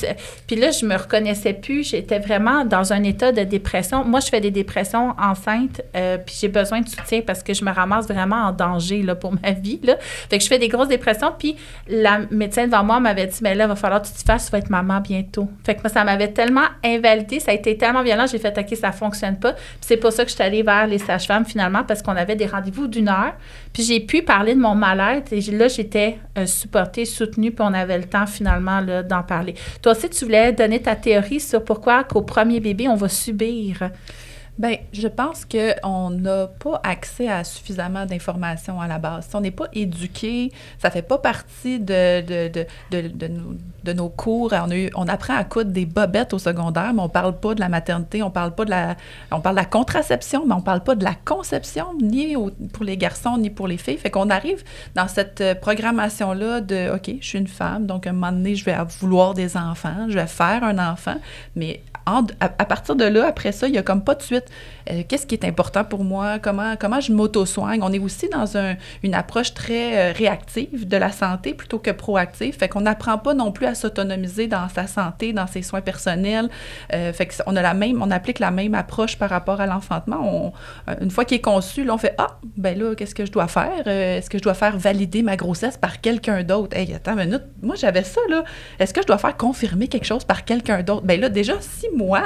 Puis là, je me reconnaissais plus. J'étais vraiment dans un état de dépression. Moi, je fais des dépressions enceintes, puis j'ai besoin de soutien parce que je me ramasse vraiment en danger là, pour ma vie. Là. Fait que je fais des grosses dépressions. Puis la médecin devant moi m'avait dit, mais là, il va falloir que tu te fasses, tu vas être maman bientôt. Fait que moi, ça m'avait tellement invalidée, ça a été tellement violent, j'ai fait, OK, ça fonctionne pas. Puis c'est pour ça que je suis allée vers les sages-femmes finalement, parce qu'on avait des rendez-vous d'1 heure. Puis j'ai pu parler de mon mal-être et là, j'étais supportée, soutenue, puis on avait le temps finalement là, d'en parler. Toi aussi, tu voulais donner ta théorie sur pourquoi qu'au premier bébé, on va subir.
Bien, je pense qu'on n'a pas accès à suffisamment d'informations à la base. Si on n'est pas éduqué, ça ne fait pas partie de nos cours. On apprend à coudre des bobettes au secondaire, mais on ne parle pas de la maternité, on parle de la contraception, mais on ne parle pas de la conception, ni pour les garçons, ni pour les filles. Fait qu'on arrive dans cette programmation-là de « OK, je suis une femme, donc à un moment donné, je vais vouloir des enfants, je vais faire un enfant », mais à partir de là, après ça, il n'y a comme pas de suite. Qu'est-ce qui est important pour moi? Comment je m'auto-soigne? On est aussi dans une approche très réactive de la santé plutôt que proactive. Fait qu'on n'apprend pas non plus à s'autonomiser dans sa santé, dans ses soins personnels. Fait qu'on on applique la même approche par rapport à l'enfantement. Une fois qu'il est conçu, là, on fait « Ah, ben là, qu'est-ce que je dois faire? Est-ce que je dois faire valider ma grossesse par quelqu'un d'autre? Hey, attends une minute, moi, j'avais ça, là. Est-ce que je dois faire confirmer quelque chose par quelqu'un d'autre? Ben là, déjà, si moi,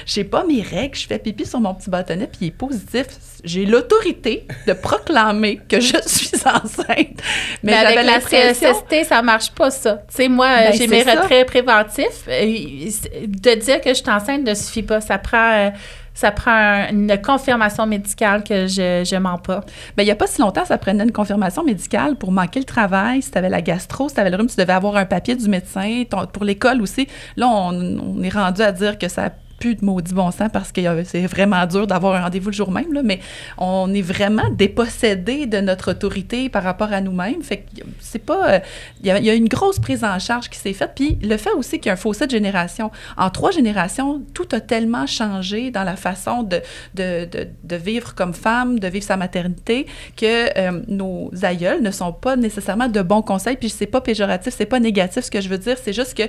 j'ai pas mes règles, je fais pipi sur mon petit bâtonnet, puis il est positif, j'ai l'autorité de proclamer que je suis enceinte.
Mais avec la CSST, ça marche pas, ça. Tu sais, moi, j'ai mes retraits préventifs. De dire que je suis enceinte ne suffit pas. Ça prend une confirmation médicale que je mens pas.
Bien, il n'y a pas si longtemps, ça prenait une confirmation médicale pour manquer le travail. Si tu avais la gastro, si tu avais le rhume, tu devais avoir un papier du médecin. Pour l'école aussi. Là, on est rendu à dire que ça plus de maudit bon sens parce que c'est vraiment dur d'avoir un rendez-vous le jour même, là, mais on est vraiment dépossédé de notre autorité par rapport à nous-mêmes. Fait que c'est pas... Il y a une grosse prise en charge qui s'est faite. Puis le fait aussi qu'il y a un fossé de génération. En 3 générations, tout a tellement changé dans la façon de vivre comme femme, de vivre sa maternité, que nos aïeuls ne sont pas nécessairement de bons conseils. Puis c'est pas péjoratif, c'est pas négatif. Ce que je veux dire, c'est juste que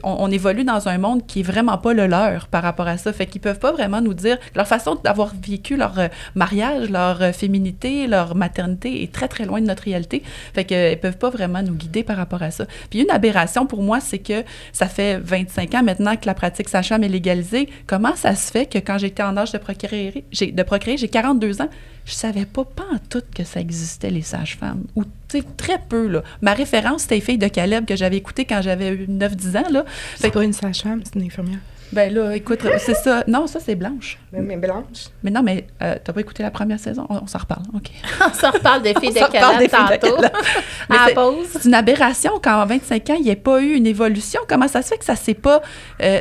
on évolue dans un monde qui est vraiment pas le leur par rapport à ça. Fait qu'ils peuvent pas vraiment nous dire... Leur façon d'avoir vécu leur mariage, leur féminité, leur maternité est très, très loin de notre réalité. Fait qu'ils peuvent pas vraiment nous guider par rapport à ça. Puis une aberration pour moi, c'est que ça fait 25 ans maintenant que la pratique sage-femme est légalisée. Comment ça se fait que quand j'étais en âge de procréer, j'ai 42 ans, je savais pas en tout que ça existait, les sages-femmes. Ou, tu sais, très peu, là. Ma référence, c'était les filles de Caleb que j'avais écoutées quand j'avais 9-10 ans, là.
C'est pas une sage-femme, c'est une infirmière.
Ben là, écoute, c'est ça. Non, ça, c'est Blanche.
Mais Blanche.
Mais non, mais t'as pas écouté la première saison? On s'en reparle, OK.
On s'en reparle des filles de Caleb tantôt. À la pause.
C'est une aberration qu'en 25 ans, il n'y ait pas eu une évolution. Comment ça se fait que ça ne s'est pas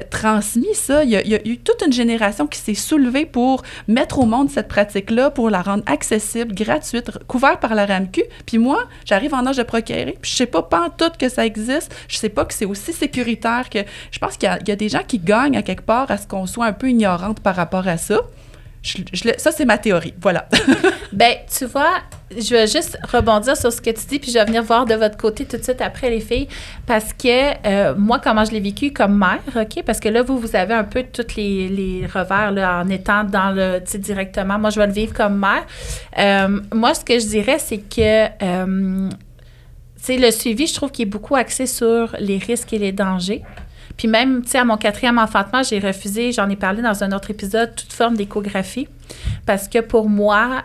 transmis, ça? Il y a eu toute une génération qui s'est soulevée pour mettre au monde cette pratique-là, pour la rendre accessible, gratuite, couverte par la RAMQ. Puis moi, j'arrive en âge de procréer, puis je sais pas en tout que ça existe. Je sais pas que c'est aussi sécuritaire que... Je pense qu'il y a des gens qui gagnent à quelque part à ce qu'on soit un peu ignorante par rapport à ça. Ça, c'est ma théorie. Voilà.
Bien, tu vois, je vais juste rebondir sur ce que tu dis, puis je vais venir voir de votre côté tout de suite après, les filles, parce que moi, comment je l'ai vécu comme mère, OK? Parce que là, vous avez un peu tous les revers là, en étant dans le, tu sais, directement. Moi, je vais le vivre comme mère. Moi, ce que je dirais, c'est que... tu sais, le suivi, je trouve qu'il est beaucoup axé sur les risques et les dangers. Puis même, tu sais, à mon 4e enfantement, j'ai refusé, j'en ai parlé dans un autre épisode, toute forme d'échographie. Parce que pour moi,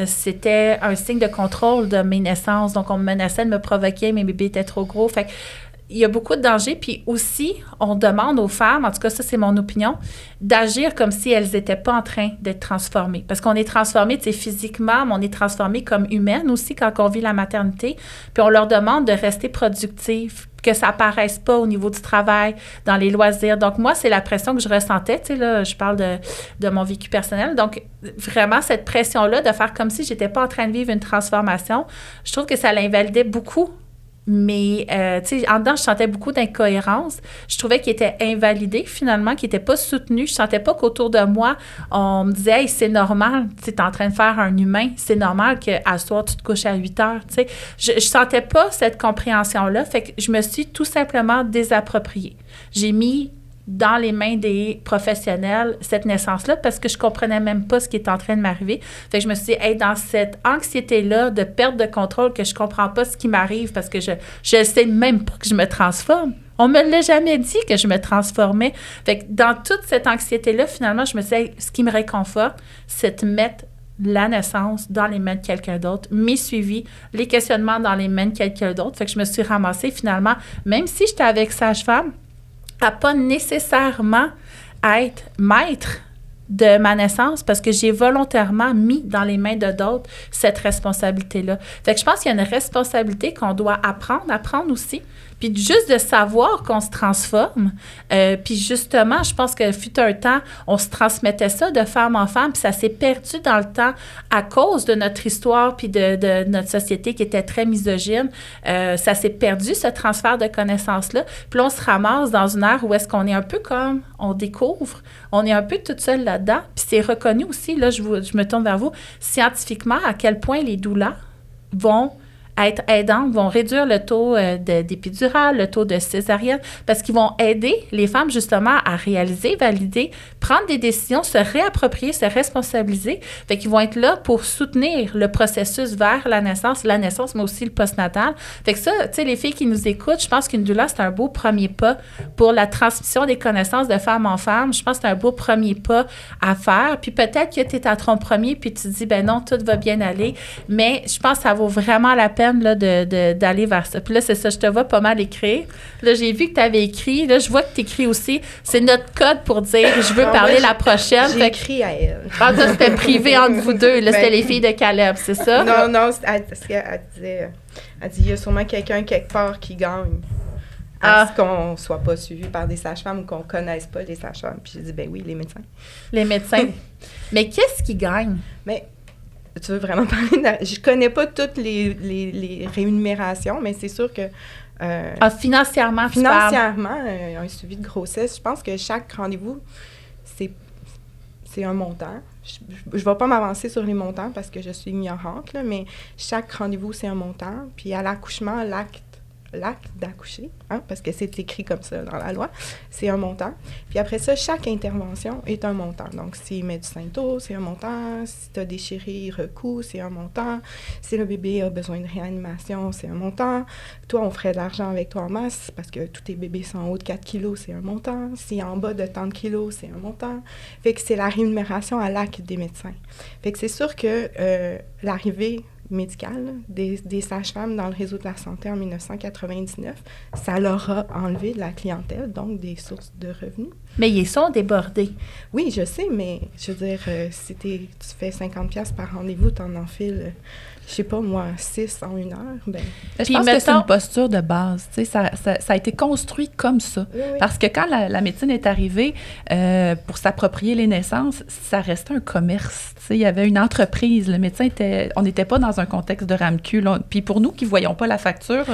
c'était un signe de contrôle de mes naissances. Donc, on me menaçait de me provoquer, mes bébés étaient trop gros. Fait il y a beaucoup de dangers. Puis aussi, on demande aux femmes, en tout cas, ça, c'est mon opinion, d'agir comme si elles n'étaient pas en train d'être transformées. Parce qu'on est transformé, tu sais, physiquement, mais on est transformé comme humaine aussi quand on vit la maternité. Puis on leur demande de rester productives, que ça apparaisse pas au niveau du travail, dans les loisirs. Donc, moi, c'est la pression que je ressentais. Tu sais, là, je parle de mon vécu personnel. Donc, vraiment, cette pression-là de faire comme si j'étais pas en train de vivre une transformation, je trouve que ça l'invalidait beaucoup. Mais, tu sais, en dedans, je sentais beaucoup d'incohérence. Je trouvais qu'il était invalidé, finalement, qu'il n'était pas soutenu. Je sentais pas qu'autour de moi, on me disait « Hey, c'est normal, tu es en train de faire un humain. C'est normal qu'à soir, tu te couches à 8 heures. » Tu sais, je sentais pas cette compréhension-là. Fait que je me suis tout simplement désappropriée. J'ai mis dans les mains des professionnels cette naissance-là parce que je comprenais même pas ce qui était en train de m'arriver. Fait que je me suis dit, hey, dans cette anxiété-là de perte de contrôle, que je comprends pas ce qui m'arrive parce que je sais même pas que je me transforme. On me l'a jamais dit que je me transformais. Fait que dans toute cette anxiété-là, finalement, je me suis dit, hey, ce qui me réconforte, c'est de mettre la naissance dans les mains de quelqu'un d'autre, mes suivis, les questionnements dans les mains de quelqu'un d'autre. Fait que je me suis ramassée finalement, même si j'étais avec sage-femme, à pas nécessairement être maître de ma naissance parce que j'ai volontairement mis dans les mains de d'autres cette responsabilité-là. Fait que je pense qu'il y a une responsabilité qu'on doit apprendre aussi. Puis juste de savoir qu'on se transforme. Puis justement, je pense que fut un temps, on se transmettait ça de femme en femme, puis ça s'est perdu dans le temps à cause de notre histoire puis de notre société qui était très misogyne. Ça s'est perdu, ce transfert de connaissances-là. Puis là, on se ramasse dans une ère où est-ce qu'on est un peu comme, on découvre, on est un peu toute seule là-dedans. Puis c'est reconnu aussi, là, je me tourne vers vous, scientifiquement, à quel point les doulas vont être aidantes, vont réduire le taux d'épidurale, le taux de césarienne, parce qu'ils vont aider les femmes justement à réaliser, valider, prendre des décisions, se réapproprier, se responsabiliser. Fait qu'ils vont être là pour soutenir le processus vers la naissance, mais aussi le postnatal. Fait que ça, tu sais, les filles qui nous écoutent, je pense qu'une doula, c'est un beau premier pas pour la transmission des connaissances de femme en femme. Je pense que c'est un beau premier pas à faire. Puis peut-être que tu es à ton premier, puis tu te dis, ben non, tout va bien aller. Mais je pense que ça vaut vraiment la peine là, d'aller vers ça. Puis là, c'est ça, je te vois pas mal écrire. Là, j'ai vu que tu avais écrit. Là, je vois que tu écris aussi. C'est notre code pour dire je veux parler la prochaine.
J'ai écrit à elle.
Ah, ça, c'était privé entre vous deux. Là, c'était les filles de Caleb, c'est ça?
Non, elle disait, elle dit, il y a sûrement quelqu'un quelque part qui gagne. À ce qu'on soit pas suivi par des sages-femmes ou qu'on connaisse pas les sages-femmes. Puis j'ai dit, ben oui, les médecins. Les médecins.
Mais qu'est-ce qui gagne?
Mais tu veux vraiment parler de... Je connais pas toutes les rémunérations, mais c'est sûr que...
financièrement,
un suivi de grossesse, je pense que chaque rendez-vous, c'est un montant. Je ne vais pas m'avancer sur les montants parce que je suis ignorante, là, mais chaque rendez-vous, c'est un montant. Puis à l'accouchement, l'acte d'accoucher, parce que c'est écrit comme ça dans la loi, c'est un montant. Puis après ça, chaque intervention est un montant. Donc, s'il met du Sainto, c'est un montant. Si tu as déchiré, recours, c'est un montant. Si le bébé a besoin de réanimation, c'est un montant. Toi, on ferait de l'argent avec toi en masse parce que tous tes bébés sont en haut de 4 kilos, c'est un montant. Si en bas de tant de kilos, c'est un montant. Fait que c'est la rémunération à l'acte des médecins. Fait que c'est sûr que l'arrivée médicale des sages-femmes dans le réseau de la santé en 1999, ça leur a enlevé de la clientèle, donc des sources de revenus.
Mais ils sont débordés.
Oui, je sais, mais je veux dire, si tu fais 50$ par rendez-vous, tu en enfiles, je sais pas moi, 6 en 1 heure, ben...
Je pense que c'est une posture de base, tu sais, ça a été construit comme ça.
Oui.
Parce que quand la médecine est arrivée pour s'approprier les naissances, ça restait un commerce, tu sais, il y avait une entreprise, le médecin on n'était pas dans un contexte de RAMQ, puis pour nous qui voyons pas la facture...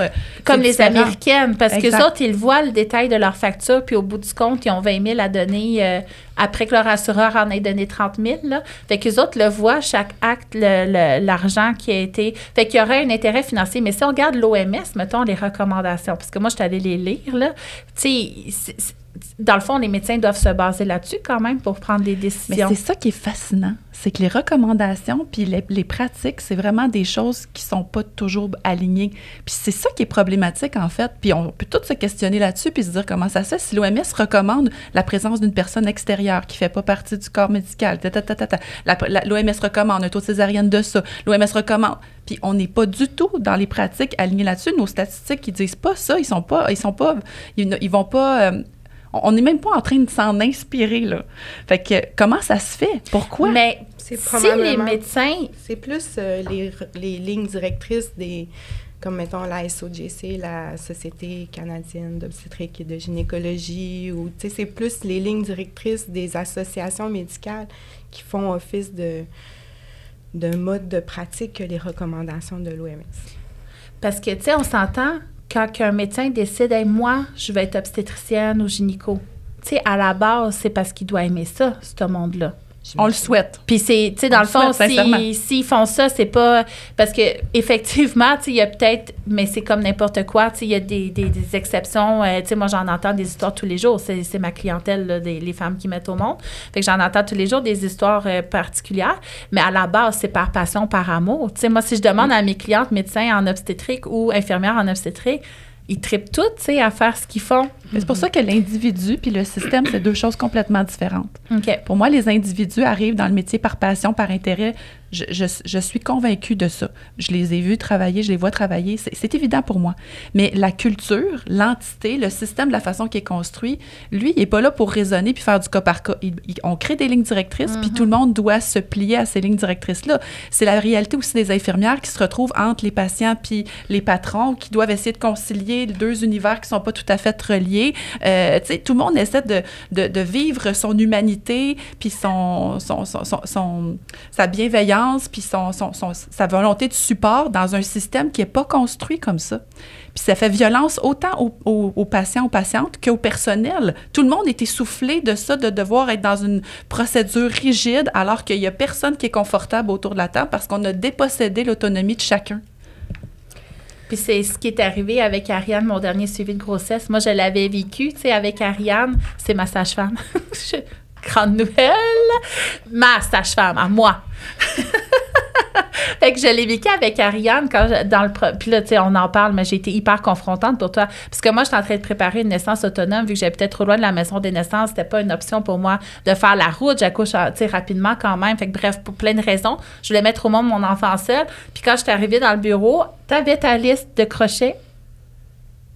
Comme les
différent.
Américaines, parce que les autres, ils voient le détail de leur facture, puis au bout du compte, ils ont 20 000 à donner après que leur assureur en ait donné 30 000. Là. Fait qu'eux autres le voient, chaque acte, l'argent qui a été... Fait qu'il y aurait un intérêt financier. Mais si on regarde l'OMS, mettons les recommandations, parce que moi, je suis allée les lire, là, tu sais, dans le fond, les médecins doivent se baser là-dessus quand même pour prendre des décisions.
Mais c'est ça qui est fascinant, c'est que les recommandations puis les pratiques, c'est vraiment des choses qui sont pas toujours alignées. Puis c'est ça qui est problématique, en fait. Puis on peut tous se questionner là-dessus puis se dire comment ça se fait. Si l'OMS recommande la présence d'une personne extérieure qui fait pas partie du corps médical, l'OMS recommande un taux de césarienne de ça, l'OMS recommande... Puis on n'est pas du tout dans les pratiques alignées là-dessus. Nos statistiques, ils disent pas ça. Ils vont pas... on n'est même pas en train de s'en inspirer, là. Fait que, comment ça se fait? Pourquoi?
Mais si les médecins...
C'est plus les lignes directrices comme, mettons, la SOGC, la Société canadienne d'obstétrique et de gynécologie, ou, tu sais, c'est plus les lignes directrices des associations médicales qui font office de mode de pratique que les recommandations de l'OMS.
Parce que, tu sais, on s'entend... Quand un médecin décide, hey, moi, je vais être obstétricienne ou gynéco, tu sais, à la base, c'est parce qu'il doit aimer ça, ce monde-là.
On le souhaite.
Puis c'est, tu sais, dans le fond, s'ils font ça, c'est pas... Parce que effectivement, tu sais, il y a peut-être... Mais c'est comme n'importe quoi, tu sais, il y a des exceptions. Tu sais, moi, j'en entends des histoires tous les jours. C'est ma clientèle, là, les femmes qui mettent au monde. Fait que j'en entends tous les jours des histoires particulières. Mais à la base, c'est par passion, par amour. Tu sais, moi, si je demande à mes clientes médecins en obstétrique ou infirmières en obstétrique, ils trippent toutes, tu sais, à faire ce qu'ils font.
C'est pour ça que l'individu puis le système, c'est deux choses complètement différentes.
OK.
Pour moi, les individus arrivent dans le métier par passion, par intérêt. Je suis convaincue de ça. Je les ai vus travailler, je les vois travailler. C'est évident pour moi. Mais la culture, l'entité, le système de la façon qu'il est construit, lui, il n'est pas là pour raisonner puis faire du cas par cas. On crée des lignes directrices, puis tout le monde doit se plier à ces lignes directrices-là. C'est la réalité aussi des infirmières qui se retrouvent entre les patients puis les patrons, qui doivent essayer de concilier deux univers qui ne sont pas tout à fait reliés. Tu sais, tout le monde essaie de vivre son humanité puis sa bienveillance puis sa volonté de support dans un système qui n'est pas construit comme ça. Puis ça fait violence autant aux patients, aux patientes qu'au personnel. Tout le monde est essoufflé de ça, de devoir être dans une procédure rigide alors qu'il n'y a personne qui est confortable autour de la table parce qu'on a dépossédé l'autonomie de chacun.
Puis c'est ce qui est arrivé avec Ariane, mon dernier suivi de grossesse. Moi, je l'avais vécu, tu sais, avec Ariane. C'est ma sage-femme. Grande nouvelle! Ma sage-femme, à moi! Fait que je l'ai vécu avec Ariane puis là, tu sais, on en parle, mais j'ai été hyper confrontante pour toi. Parce que moi, j'étais en train de préparer une naissance autonome, vu que j'habitais trop loin de la maison des naissances, c'était pas une option pour moi de faire la route. J'accouche, tu sais, rapidement quand même. Fait que bref, pour plein de raisons, je voulais mettre au monde mon enfant seul. Puis quand j'étais arrivée dans le bureau, t'avais ta liste de crochets.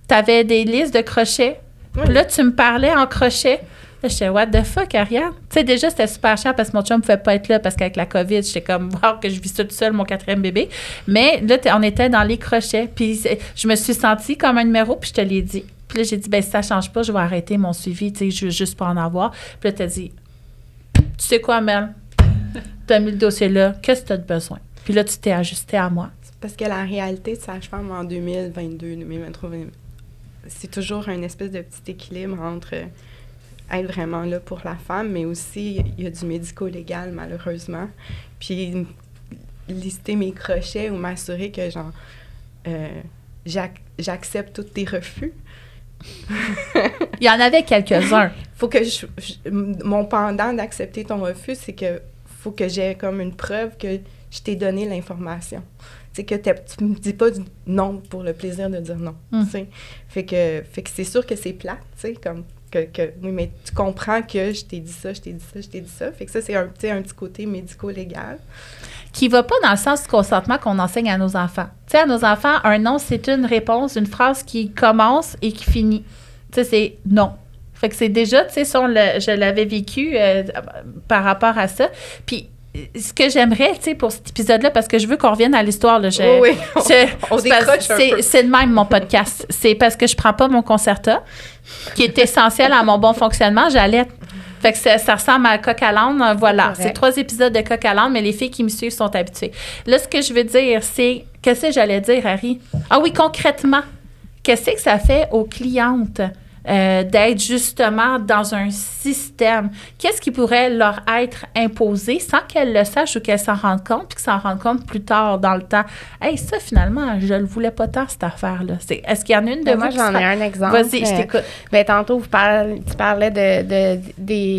T'avais des listes de crochets. Oui. Puis là, tu me parlais en crochet. Là, j'étais, what the fuck, Ariane? Tu sais, déjà, c'était super cher parce que mon chum ne pouvait pas être là parce qu'avec la COVID, j'étais comme, wow, que je vis ça toute seule, mon 4e bébé. Mais là, on était dans les crochets. Puis je me suis sentie comme un numéro, puis je te l'ai dit. Puis là, j'ai dit, ben si ça ne change pas, je vais arrêter mon suivi, tu sais, je veux juste pas en avoir. Puis là, tu as dit, tu sais quoi, Mel? Tu as mis le dossier là, qu'est-ce que tu as de besoin? Puis là, tu t'es ajusté à moi.
Parce que la réalité de sage-femme en 2022, 2023, c'est toujours un espèce de petit équilibre entre être vraiment là pour la femme, mais aussi, il y a du médico-légal, malheureusement. Puis, lister mes crochets ou m'assurer que, genre, j'accepte tous tes refus.
Il y en avait quelques-uns.
Faut que mon pendant d'accepter ton refus, c'est que faut que j'ai comme une preuve que je t'ai donné l'information. Tu sais, que tu me dis pas non pour le plaisir de dire non. Tu sais. Fait que c'est sûr que c'est plate, tu sais, comme... oui, mais tu comprends que je t'ai dit ça, je t'ai dit ça, je t'ai dit ça. Fait que ça, c'est un petit côté médico-légal.
Qui va pas dans le sens du consentement qu'on enseigne à nos enfants. Tu sais, à nos enfants, un non, c'est une réponse, une phrase qui commence et qui finit. Tu sais, c'est non. Fait que c'est déjà, tu sais, je l'avais vécu par rapport à ça. Puis, ce que j'aimerais, tu sais, pour cet épisode-là, parce que je veux qu'on revienne à l'histoire, là,
on décroche un peu.
C'est de même, mon podcast. C'est parce que je prends pas mon Concerta, qui est essentiel à mon bon fonctionnement. J'allais... Fait que ça ressemble à Coq à l'âne, voilà. C'est 3 épisodes de Coq à l'âne, mais les filles qui me suivent sont habituées. Là, ce que je veux dire, c'est... Qu'est-ce que j'allais dire, Harry? Ah oui, concrètement, qu'est-ce que ça fait aux clientes d'être justement dans un système? Qu'est-ce qui pourrait leur être imposé sans qu'elles le sachent ou qu'elles s'en rendent compte, puis qu'elles s'en rendent compte plus tard dans le temps? Hey, ça, finalement, je le voulais pas tant, cette affaire-là. Est-ce qu'il y en a une de vous?
Moi, j'en ai un exemple.
Vas-y, je t'écoute.
Tantôt, tu parlais des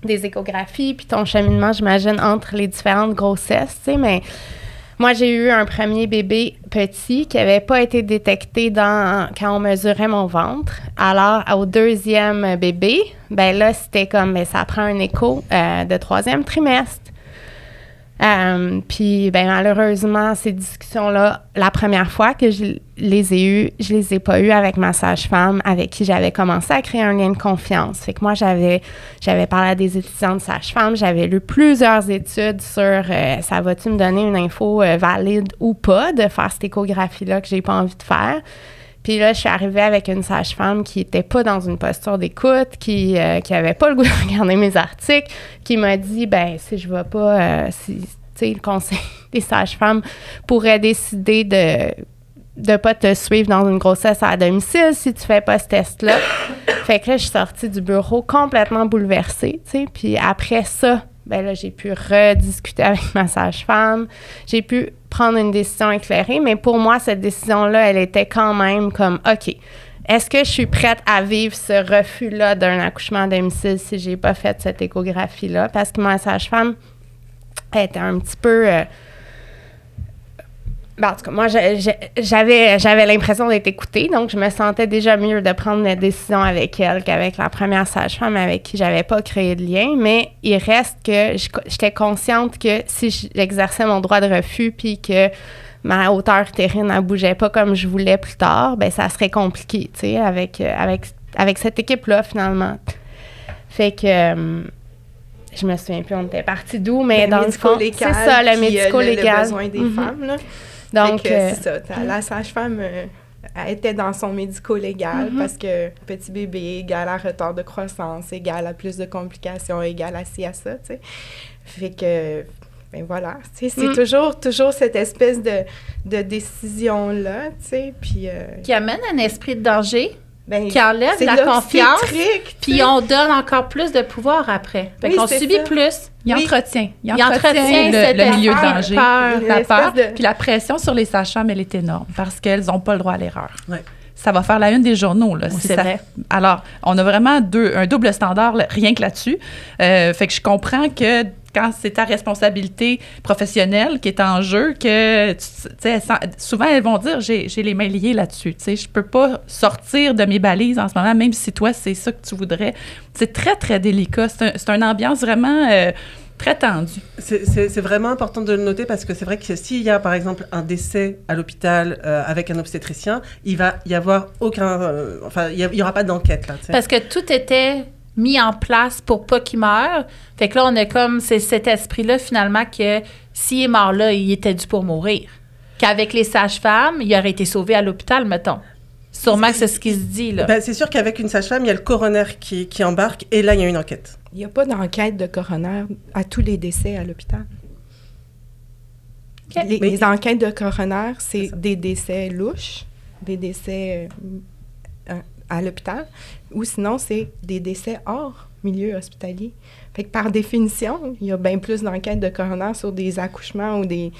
échographies, puis ton cheminement, j'imagine, entre les différentes grossesses, tu sais, mais... Moi, j'ai eu un premier bébé petit qui n'avait pas été détecté quand on mesurait mon ventre. Alors, au 2e bébé, ben là, c'était comme, ça prend un écho de 3e trimestre. Puis, malheureusement, ces discussions-là, la première fois que je les ai eues, je les ai pas eues avec ma sage-femme avec qui j'avais commencé à créer un lien de confiance. Fait que moi, j'avais parlé à des étudiants de sage-femme, j'avais lu plusieurs études sur ça va-tu me donner une info valide ou pas de faire cette échographie-là que j'ai pas envie de faire. Puis là, je suis arrivée avec une sage-femme qui était pas dans une posture d'écoute, qui avait pas le goût de regarder mes articles, qui m'a dit, si je vais pas, le conseil des sages-femmes pourrait décider de pas te suivre dans une grossesse à domicile si tu fais pas ce test-là. Fait que là, je suis sortie du bureau complètement bouleversée, tu sais. Puis après ça, là, j'ai pu rediscuter avec ma sage-femme. J'ai pu prendre une décision éclairée, mais pour moi, cette décision-là, elle était quand même comme, OK, est-ce que je suis prête à vivre ce refus-là d'un accouchement à domicile si j'ai pas fait cette échographie-là? Parce que ma sage-femme était un petit peu... Ben, en tout cas, moi, j'avais l'impression d'être écoutée, donc je me sentais déjà mieux de prendre la décision avec elle qu'avec la première sage-femme avec qui j'avais pas créé de lien. Mais il reste que j'étais consciente que si j'exerçais mon droit de refus puis que ma hauteur utérine ne bougeait pas comme je voulais plus tard, ben ça serait compliqué, tu sais, avec cette équipe-là, finalement. Fait que... je me souviens plus, on était parti d'où, mais dans le fond, c'est ça, le médico-légal.
Le besoin des femmes, là. Donc, c'est ça. La sage-femme elle était dans son médico-légal parce que petit bébé égale à retard de croissance, égale à plus de complications, égale à ci, à ça, tu sais. Fait que, ben voilà, tu sais, c'est toujours cette espèce de décision-là, tu sais, puis...
qui amène un esprit de danger.
Ben,
qui enlève la confiance, puis on donne encore plus de pouvoir après. Fait qu'on subit plus.
Il entretient
le milieu de danger,
la peur. Puis la pression sur les sages-femmes, elle est énorme parce qu'elles n'ont pas le droit à l'erreur.
Ouais.
Ça va faire la une des journaux. Là,
c'est vrai.
Alors, on a vraiment un double standard rien que là-dessus. Fait que je comprends que quand c'est ta responsabilité professionnelle qui est en jeu, que souvent elles vont dire j'ai les mains liées là-dessus. Tu sais, je peux pas sortir de mes balises en ce moment, même si toi c'est ça que tu voudrais. C'est très très délicat. C'est une ambiance vraiment très tendue.
C'est vraiment important de le noter parce que c'est vrai que s'il y a par exemple un décès à l'hôpital avec un obstétricien, il va y avoir il y aura pas d'enquête là. T'sais.
Parce que tout était mis en place pour pas qu'il meure. Fait que là, on a comme cet esprit-là, finalement, que s'il est mort là, il était dû pour mourir. Qu'avec les sages-femmes, il aurait été sauvé à l'hôpital, mettons. Sûrement que c'est ce qui se dit, là.
Ben, c'est sûr qu'avec une sage-femme, il y a le coroner qui embarque, et là, il y a une enquête.
Il n'y a pas d'enquête de coroner à tous les décès à l'hôpital. Okay. Les enquêtes de coroner, c'est des décès louches, des décès à l'hôpital, ou sinon, c'est des décès hors milieu hospitalier. Fait que par définition, il y a bien plus d'enquêtes de coroner sur des accouchements ou des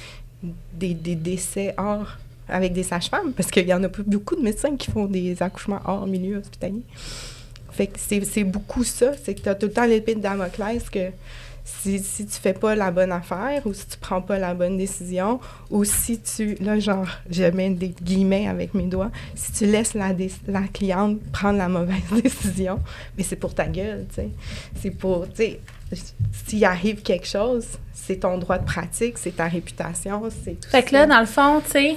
décès hors avec des sages-femmes, parce qu'il y en a pas beaucoup de médecins qui font des accouchements hors milieu hospitalier. Fait que c'est beaucoup ça, c'est que tu as tout le temps l'épée de Damoclès que si tu fais pas la bonne affaire ou si tu prends pas la bonne décision ou si tu, là genre, je mets des guillemets avec mes doigts, si tu laisses la cliente prendre la mauvaise décision, mais c'est pour ta gueule, tu sais. C'est pour, tu sais, s'il arrive quelque chose, c'est ton droit de pratique, c'est ta réputation, c'est tout ça.
Fait que là, dans le fond, tu sais,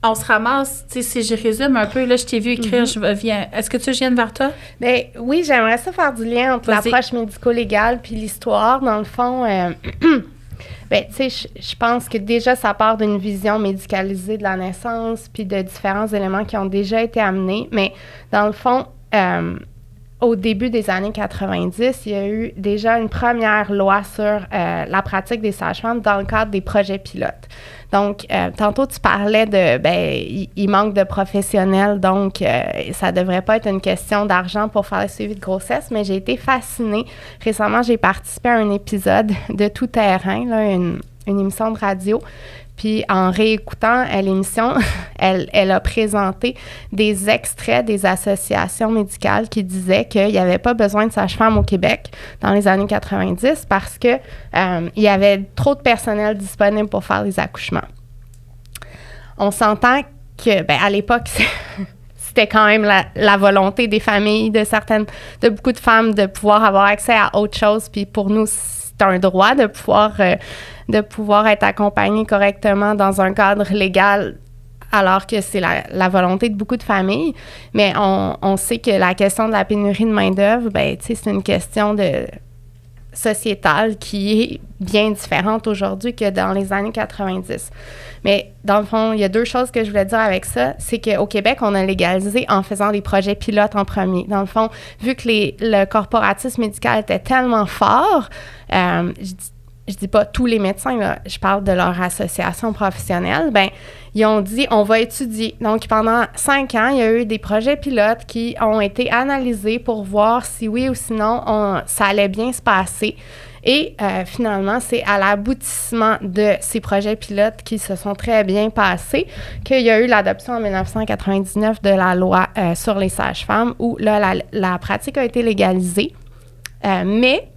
on se ramasse, tu sais, si je résume un peu, là, je t'ai vu écrire, je viens. Est-ce que tu viennes vers toi?
Bien, oui, j'aimerais ça faire du lien entre l'approche médico-légale puis l'histoire. Dans le fond, bien, tu sais, je pense que déjà, ça part d'une vision médicalisée de la naissance puis de différents éléments qui ont déjà été amenés. Mais dans le fond, au début des années 90, il y a eu déjà une première loi sur la pratique des sages-femmes dans le cadre des projets pilotes. Donc, tantôt, tu parlais de, il manque de professionnels, donc ça devrait pas être une question d'argent pour faire le suivi de grossesse, mais j'ai été fascinée. Récemment, j'ai participé à un épisode de Tout Terrain, là, une émission de radio. Puis, en réécoutant l'émission, elle a présenté des extraits des associations médicales qui disaient qu'il n'y avait pas besoin de sages-femmes au Québec dans les années 90 parce que il y avait trop de personnel disponible pour faire les accouchements. On s'entend que, à l'époque, c'était quand même la volonté des familles, de beaucoup de femmes de pouvoir avoir accès à autre chose. Puis pour nous, c'est un droit de pouvoir être accompagné correctement dans un cadre légal, alors que c'est la volonté de beaucoup de familles. Mais on sait que la question de la pénurie de main-d'œuvre, c'est une question sociétale qui est bien différente aujourd'hui que dans les années 90. Mais dans le fond, il y a deux choses que je voulais dire avec ça. C'est qu'au Québec, on a légalisé en faisant des projets pilotes en premier. Dans le fond, vu que le corporatisme médical était tellement fort, je dis pas tous les médecins, là, je parle de leur association professionnelle, ils ont dit, on va étudier. Donc, pendant 5 ans, il y a eu des projets pilotes qui ont été analysés pour voir si oui ou sinon, ça allait bien se passer. Et finalement, c'est à l'aboutissement de ces projets pilotes qui se sont très bien passés qu'il y a eu l'adoption en 1999 de la loi sur les sages-femmes où là, la pratique a été légalisée. Mais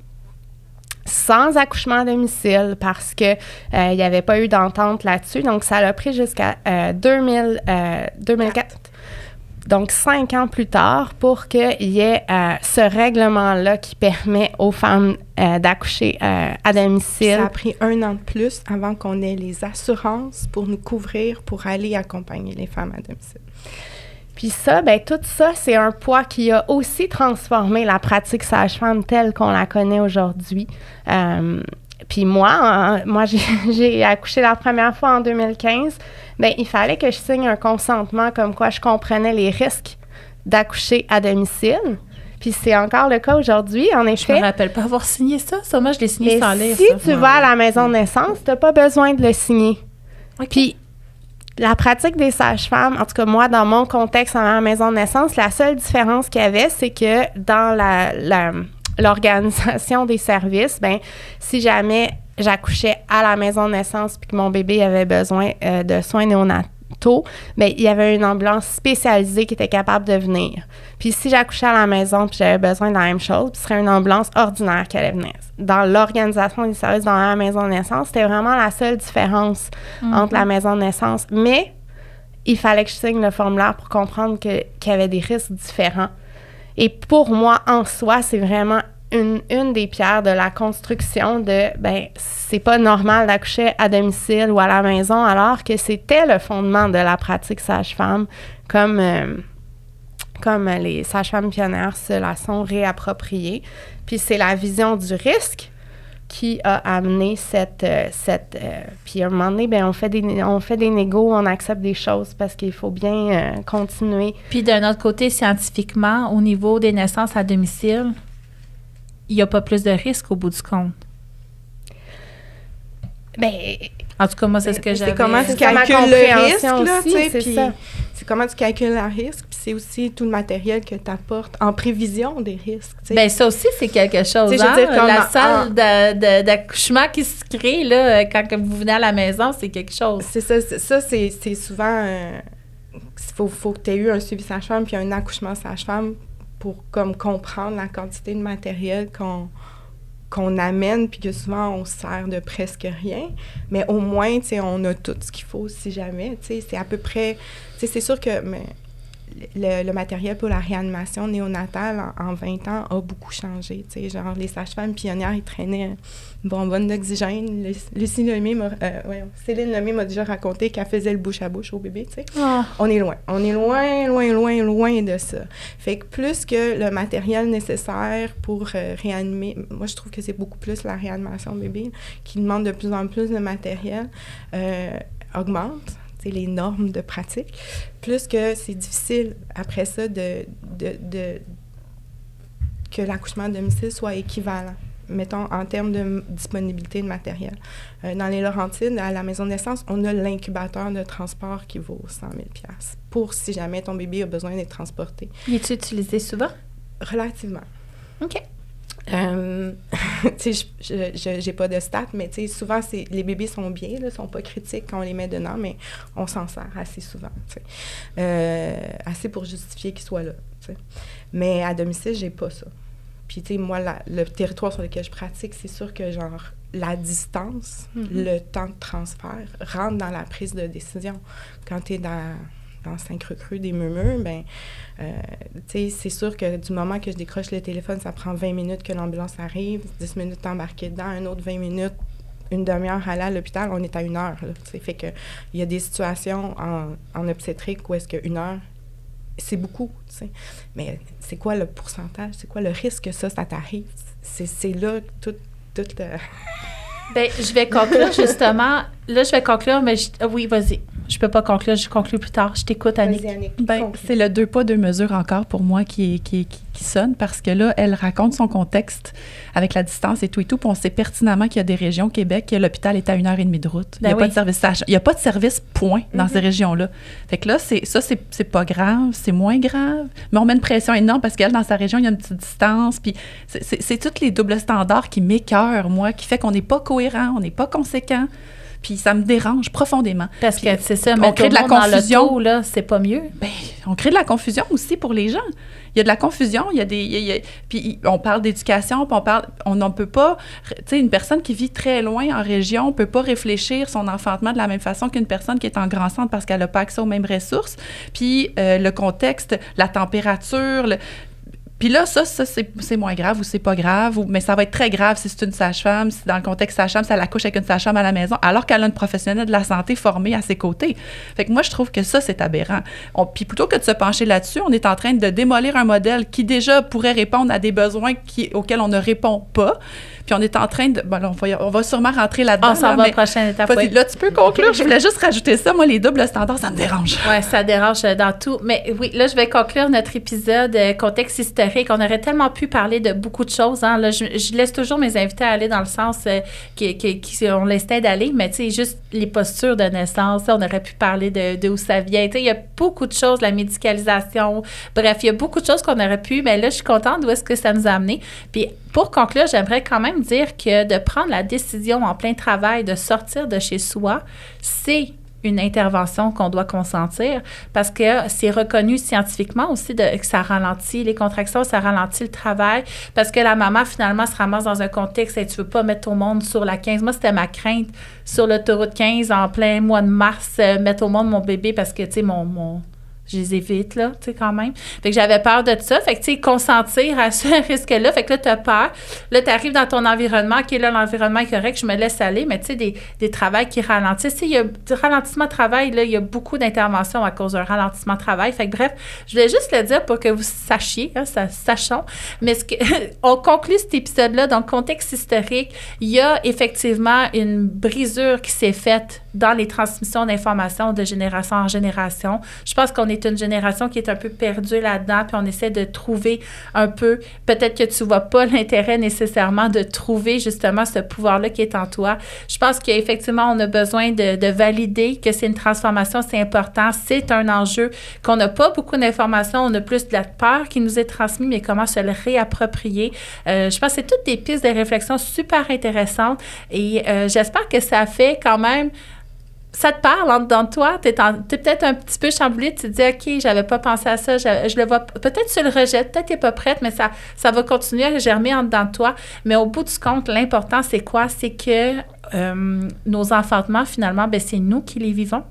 sans accouchement à domicile parce que il n'y avait pas eu d'entente là-dessus. Donc, ça l'a pris jusqu'à 2004. Donc, 5 ans plus tard, pour qu'il y ait ce règlement-là qui permet aux femmes d'accoucher à domicile.
Ça a pris 1 an de plus avant qu'on ait les assurances pour nous couvrir, pour aller accompagner les femmes à domicile.
Puis ça, bien, tout ça, c'est un poids qui a aussi transformé la pratique sage-femme telle qu'on la connaît aujourd'hui. Puis moi, j'ai accouché la première fois en 2015. Bien, il fallait que je signe un consentement comme quoi je comprenais les risques d'accoucher à domicile. Puis c'est encore le cas aujourd'hui, en effet.
Je me rappelle pas avoir signé ça. Ça, moi, je l'ai signé sans lire.
Si tu vas à la maison de naissance, tu n'as pas besoin de le signer.
Okay.
Puis la pratique des sages-femmes, en tout cas moi, dans mon contexte à la maison de naissance, la seule différence qu'il y avait, c'est que dans l'organisation des services, bien, si jamais j'accouchais à la maison de naissance puis que mon bébé avait besoin de soins néonataux, bien, il y avait une ambulance spécialisée qui était capable de venir. Puis si j'accouchais à la maison puis j'avais besoin de la même chose, ce serait une ambulance ordinaire qui allait venir. Dans l'organisation des services dans la maison de naissance, c'était vraiment la seule différence entre la maison de naissance. Mais il fallait que je signe le formulaire pour comprendre qu'il y avait des risques différents. Et pour moi, en soi, c'est vraiment une des pierres de la construction de, bien, c'est pas normal d'accoucher à domicile ou à la maison, alors que c'était le fondement de la pratique sage-femme, comme les sages-femmes pionnières se la sont réappropriées. Puis c'est la vision du risque qui a amené puis à un moment donné, bien, on fait des négos, on accepte des choses parce qu'il faut bien continuer.
Puis d'un autre côté, scientifiquement, au niveau des naissances à domicile, il n'y a pas plus de risques au bout du compte.
Bien,
en tout cas, moi, c'est ce que j'avais.
C'est comment tu calcules le risque, là, tu sais, puis c'est comment tu calcules le risque, puis c'est aussi tout le matériel que tu apportes en prévision des risques, tu sais.
Bien, ça aussi, c'est quelque chose,
je veux dire,
la salle d'accouchement qui se crée, là, quand vous venez à la maison, c'est quelque chose.
C'est ça, c'est souvent... faut que tu aies eu un suivi sage-femme puis un accouchement sage-femme pour comme comprendre la quantité de matériel qu'on amène, puis que souvent, on se sert de presque rien. Mais au moins, tu sais, on a tout ce qu'il faut si jamais. Tu sais, c'est à peu près... Tu sais, c'est sûr que le matériel pour la réanimation néonatale en 20 ans a beaucoup changé. Tu sais, genre, les sages-femmes pionnières, ils traînaient une bonbonne d'oxygène. Céline Lemay m'a déjà raconté qu'elle faisait le bouche-à-bouche au bébé, tu sais. Oh. On est loin. On est loin de ça. Fait que plus que le matériel nécessaire pour réanimer... Moi, je trouve que c'est beaucoup plus la réanimation bébé qui demande de plus en plus de matériel, augmente les normes de pratique, plus que c'est difficile après ça que l'accouchement à domicile soit équivalent, mettons, en termes de disponibilité de matériel. Dans les Laurentides, à la maison de naissance, on a l'incubateur de transport qui vaut 100 000 $, pour si jamais ton bébé a besoin d'être transporté.
Es-tu utilisé souvent?
Relativement.
OK.
Tu sais, j'ai pas de stats, mais tu sais, souvent, les bébés sont bien, là, sont pas critiques quand on les met dedans, mais on s'en sert assez souvent, tu sais. Assez pour justifier qu'ils soient là, tu sais. Mais à domicile, j'ai pas ça. Puis, tu sais, moi, le territoire sur lequel je pratique, c'est sûr que, genre, la distance, le temps de transfert rentre dans la prise de décision. Quand tu es dans Saint-Creux des Murmures, bien, tu sais, c'est sûr que du moment que je décroche le téléphone, ça prend 20 minutes que l'ambulance arrive, 10 minutes d'embarquer dedans, un autre 20 minutes, une demi-heure aller à l'hôpital, on est à 1 heure, là, tu sais. Fait que il y a des situations en obstétrique où est-ce que 1 heure, c'est beaucoup, tu sais. Mais c'est quoi le pourcentage? C'est quoi le risque que ça t'arrive? C'est là tout
Bien, je vais conclure justement. Là, je vais conclure, mais oui, vas-y. Je peux pas conclure, je conclue plus tard. Je t'écoute, Annick.
Vas-y, Annick.
Ben, c'est le 2 poids, 2 mesures encore pour moi qui sonne, parce que là, elle raconte son contexte avec la distance et tout, puis on sait pertinemment qu'il y a des régions au Québec que l'hôpital est à 1h30 de route. Il n'y a pas de service il n'y a pas de service point dans ces régions-là. Fait que là, c'est pas grave, c'est moins grave, mais on met une pression énorme parce qu'elle, dans sa région, il y a une petite distance, puis c'est tous les doubles standards qui m'écœurent, moi, qui fait qu'on n'est pas cohérent, on n'est pas conséquent. Puis ça me dérange profondément.
Parce que c'est ça,
on crée de la confusion.
Dans l'auto, là, c'est pas mieux.
Bien, on crée de la confusion aussi pour les gens. Il y a de la confusion, puis on parle d'éducation, puis on ne peut pas, tu sais, une personne qui vit très loin en région ne peut pas réfléchir son enfantement de la même façon qu'une personne qui est en grand centre parce qu'elle n'a pas accès aux mêmes ressources. Puis le contexte, la température, puis là, ça c'est moins grave ou c'est pas grave, mais ça va être très grave si c'est une sage-femme, si dans le contexte sage-femme, si elle accouche avec une sage-femme à la maison, alors qu'elle a une professionnelle de la santé formée à ses côtés. Fait que moi, je trouve que ça, c'est aberrant. Puis plutôt que de se pencher là-dessus, on est en train de démolir un modèle qui déjà pourrait répondre à des besoins auxquels on ne répond pas. Puis on est en train de... Bon, là, on va sûrement rentrer là-dedans.
On s'en va à la prochaine étape.
Oui. Là, tu peux conclure. Je voulais juste rajouter ça. Moi, les doubles standards, ça me dérange.
Oui, ça dérange dans tout. Mais oui, là, je vais conclure notre épisode contexte historique. On aurait tellement pu parler de beaucoup de choses. Hein. Là, je laisse toujours mes invités aller dans le sens qu'on les aide d'aller, mais tu sais, juste les postures de naissance, on aurait pu parler de où ça vient. Tu sais, il y a beaucoup de choses, la médicalisation. Bref, il y a beaucoup de choses qu'on aurait pu, mais là, je suis contente d'où est-ce que ça nous a amené. Puis, pour conclure, j'aimerais quand même dire que de prendre la décision en plein travail de sortir de chez soi, c'est une intervention qu'on doit consentir parce que c'est reconnu scientifiquement aussi que ça ralentit les contractions, ça ralentit le travail parce que la maman, finalement, se ramasse dans un contexte et tu veux pas mettre au monde sur la 15. Moi, c'était ma crainte sur l'autoroute 15 en plein mois de mars, mettre au monde mon bébé parce que, tu sais, je les évite, là, tu sais, quand même. Fait que j'avais peur de ça. Fait que, tu sais, consentir à ce risque-là. Fait que là, tu as peur. Là, tu arrives dans ton environnement, OK, là, l'environnement est correct, je me laisse aller, mais tu sais, des travails qui ralentissent. Tu sais, il y a du ralentissement de travail, là, il y a beaucoup d'interventions à cause d'un ralentissement de travail. Fait que, bref, je voulais juste le dire pour que vous sachiez, hein, sachons. Mais on conclut cet épisode-là dans le contexte historique. Il y a effectivement une brisure qui s'est faite dans les transmissions d'informations de génération en génération. Je pense qu'on est une génération qui est un peu perdue là-dedans, puis on essaie de trouver un peu, peut-être que tu ne vois pas l'intérêt nécessairement de trouver justement ce pouvoir-là qui est en toi. Je pense qu'effectivement, on a besoin de valider que c'est une transformation, c'est important, c'est un enjeu, qu'on n'a pas beaucoup d'informations, on a plus de la peur qui nous est transmise, mais comment se le réapproprier. Je pense que c'est toutes des pistes de réflexion super intéressantes et j'espère que ça fait quand même... Ça te parle en dedans de toi, t'es peut-être un petit peu chamboulé, tu te dis « OK, j'avais pas pensé à ça, je le vois, peut-être tu le rejettes, peut-être t'es pas prête, mais ça va continuer à germer en dedans de toi. » Mais au bout du compte, l'important, c'est quoi? C'est que nos enfantements, finalement, ben c'est nous qui les vivons.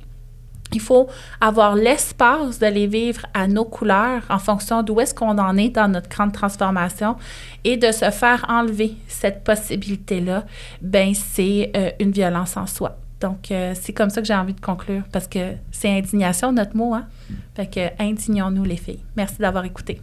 Il faut avoir l'espace de les vivre à nos couleurs en fonction d'où est-ce qu'on en est dans notre grande transformation et de se faire enlever cette possibilité-là, ben c'est une violence en soi. Donc, c'est comme ça que j'ai envie de conclure parce que c'est indignation, notre mot, hein? Fait que indignons-nous les filles. Merci d'avoir écouté.